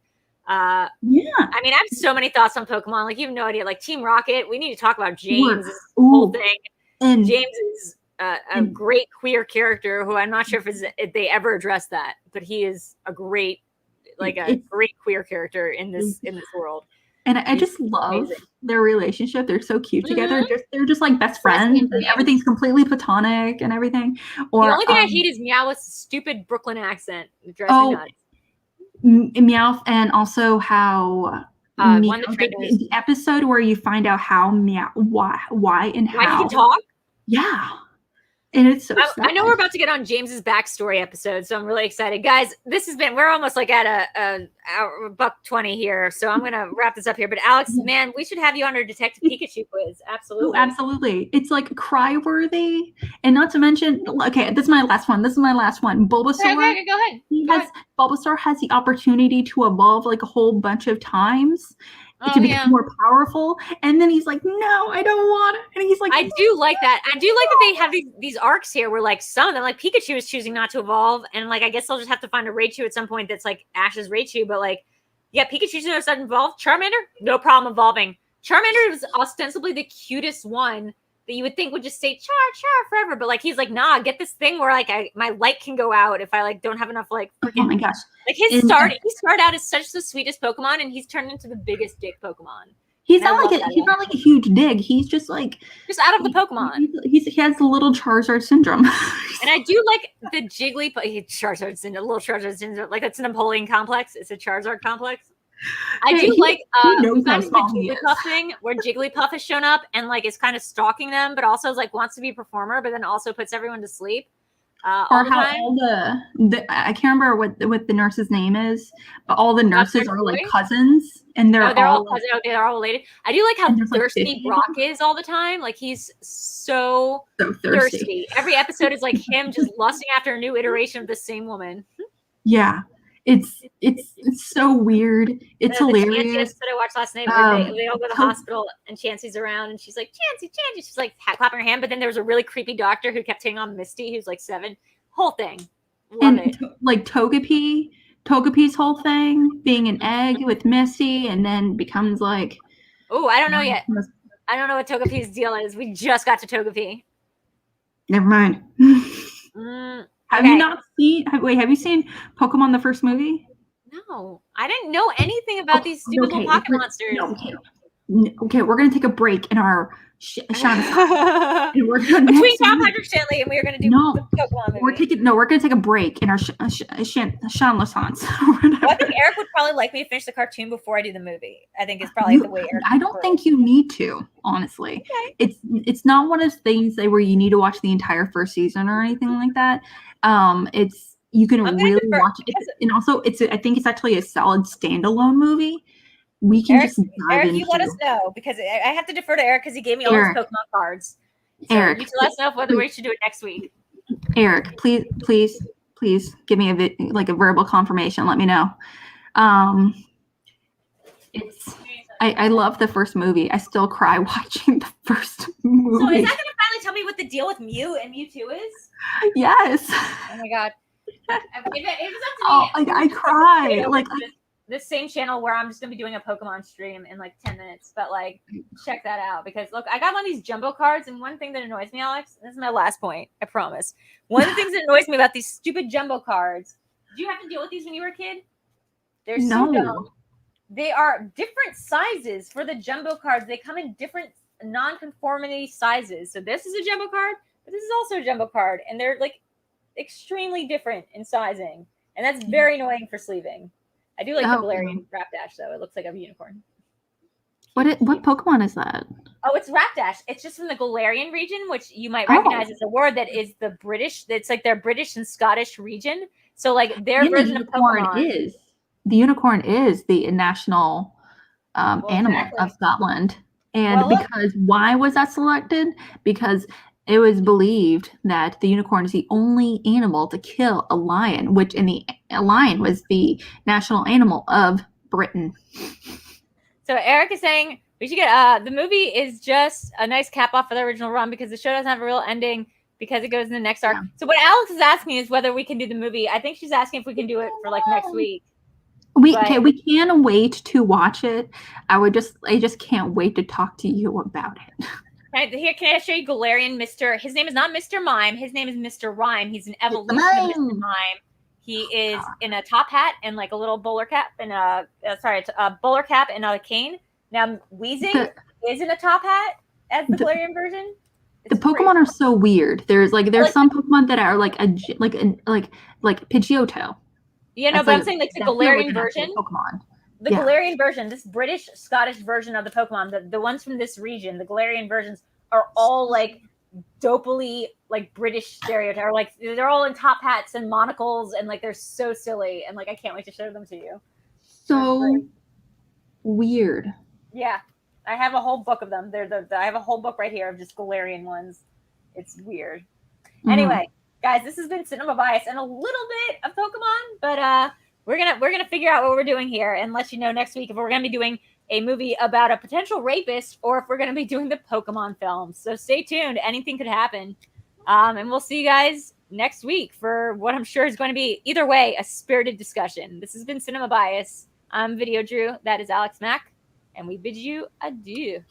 I mean, I have so many thoughts on Pokemon. Like, you have no idea. Like Team Rocket, we need to talk about James' whole thing. And James is a great queer character who I'm not sure if they ever address that, but he is a great queer character in this world. And I just love their relationship. They're so cute together. They're just like best friends, and everything's completely platonic and everything. Or the only thing I hate is Meowth's stupid Brooklyn accent. It drives me nuts. Meowth, and also how the episode where you find out how why and how he can talk. Yeah, and it's so sad. I know we're about to get on James's backstory episode, so I'm really excited, guys. We're almost like at a $1:20 here, so I'm gonna wrap this up here. But Alex, man, we should have you on our Detective Pikachu quiz. Absolutely. Oh, absolutely. It's like cry worthy, and not to mention, okay, this is my last one. Bulbasaur. Okay, go ahead. Bulbasaur has the opportunity to evolve like a whole bunch of times. To become more powerful, and then he's like, no, I don't want it. And he's like, I do like that. I do like that they have these arcs here where like some of them, like Pikachu is choosing not to evolve, and like I guess they'll just have to find a Raichu at some point that's like Ash's Raichu, but like, yeah, Pikachu's gonna start evolve. Charmander, no problem evolving. Charmander is ostensibly the cutest one that you would think would just say char forever, but like he's like, nah, get this thing where like my light can go out if I like don't have enough like freaking, oh my gosh, like he started out as such the sweetest Pokemon, and he's turned into the biggest dick Pokemon. He's not like a huge dig. He's just like out of the Pokemon. He has the little Charizard syndrome. And I do like the Charizard syndrome, little Charizard syndrome. Like it's a Napoleon complex. It's a Charizard complex. I do like the Jigglypuff thing where Jigglypuff has shown up and like is kind of stalking them, but also is like wants to be a performer, but then also puts everyone to sleep. Or how all the I can't remember what the nurse's name is, but all the nurses are like cousins. and they're they're all they're all related. I do like how And there's, like, thirsty 50 Brock is all the time. Like he's so so thirsty. Every episode is like him just lusting after a new iteration of the same woman. Yeah, it's so weird. It's The Chansey hilarious. episode I watched last night where they all go to the so- hospital and Chansey's around and she's like, Chansey. She's like clapping her hand, but then there was a really creepy doctor who kept hitting on Misty, who's like 7. Whole thing. Love it. Like Togepi's whole thing, being an egg with Misty, and then becomes like. Oh, I don't know yet. I don't know what Togepi's deal is. We just got to Togepi. Never mind. Have you not seen? Have you seen Pokemon the first movie? No, I didn't know anything about these stupid little pocket monsters. Okay, we're gonna take a break in our Shauna. Between John Patrick Shanley and we are gonna do the Pokemon movie. We're gonna take a break in our Shauna Sans. Well, I think Eric would probably like me to finish the cartoon before I do the movie. I think it's probably the way Eric. I don't think you need to, honestly. Okay. It's not one of those things where you need to watch the entire first season or anything like that. You can really watch it, and also I think it's actually a solid standalone movie. We can just dive into. You let us know, because I have to defer to Eric because he gave me all his Pokemon cards. So Eric, you let us know whether we should do it next week. Eric, please give me a verbal confirmation. Let me know. I love the first movie. I still cry watching the first movie. So is that going to finally tell me what the deal with Mew and Mewtwo is? Yes. Oh my god. If it was up to me, I cry. This same channel where I'm just gonna be doing a Pokemon stream in like 10 minutes, but like check that out, because look, I got one of these jumbo cards, and one thing that annoys me, Alex, and this is my last point, I promise. One of the things that annoys me about these stupid jumbo cards, did you have to deal with these when you were a kid? They're so dumb. They are different sizes for the jumbo cards. They come in different non-conformity sizes. So this is a jumbo card, but this is also a jumbo card, and they're like extremely different in sizing, and that's very annoying for sleeving. I do like the Galarian Rapidash, though. It looks like a unicorn. What Pokemon is that? Oh, it's Rapidash. It's just from the Galarian region, which you might recognize as a word that is the British. It's like their British and Scottish region. So like their version of Pokemon. The unicorn is the national animal of Scotland. And because why was that selected? Because it was believed that the unicorn is the only animal to kill a lion, which a lion was the national animal of Britain. So Eric is saying we should get the movie is just a nice cap off for the original run, because the show doesn't have a real ending because it goes in the next arc. Yeah. So what Alex is asking is whether we can do the movie. I think she's asking if we can do it for like next week. We can wait to watch it. I just can't wait to talk to you about it. Can I show you Galarian Mr. His name is not Mr. Mime. His name is Mr. Rhyme. He's an evolution of Mr. Mime. He is in a top hat and like a little bowler cap and a bowler cap and a cane. Now Weezing is in a top hat as the Galarian version. The Pokemon are so weird. There's some Pokemon that are like Pidgeotto. Yeah, no, but I'm saying like the Galarian version. Pokemon. The Galarian version, this British Scottish version of the Pokemon, the ones from this region, the Galarian versions are all like dopily like British stereotype, or like they're all in top hats and monocles, and like they're so silly, and like I can't wait to show them to you. So weird. Yeah, I have a whole book of them. I have a whole book right here of just Galarian ones. It's weird. Mm-hmm. Anyway, guys, this has been Cinema Bias and a little bit of Pokemon, but we're gonna figure out what we're doing here and let you know next week if we're gonna be doing a movie about a potential rapist or if we're gonna be doing the Pokemon films. So stay tuned. Anything could happen. And we'll see you guys next week for what I'm sure is going to be, either way, a spirited discussion. This has been Cinema Bias. I'm VideoDrew. That is Alex Mack. And we bid you adieu.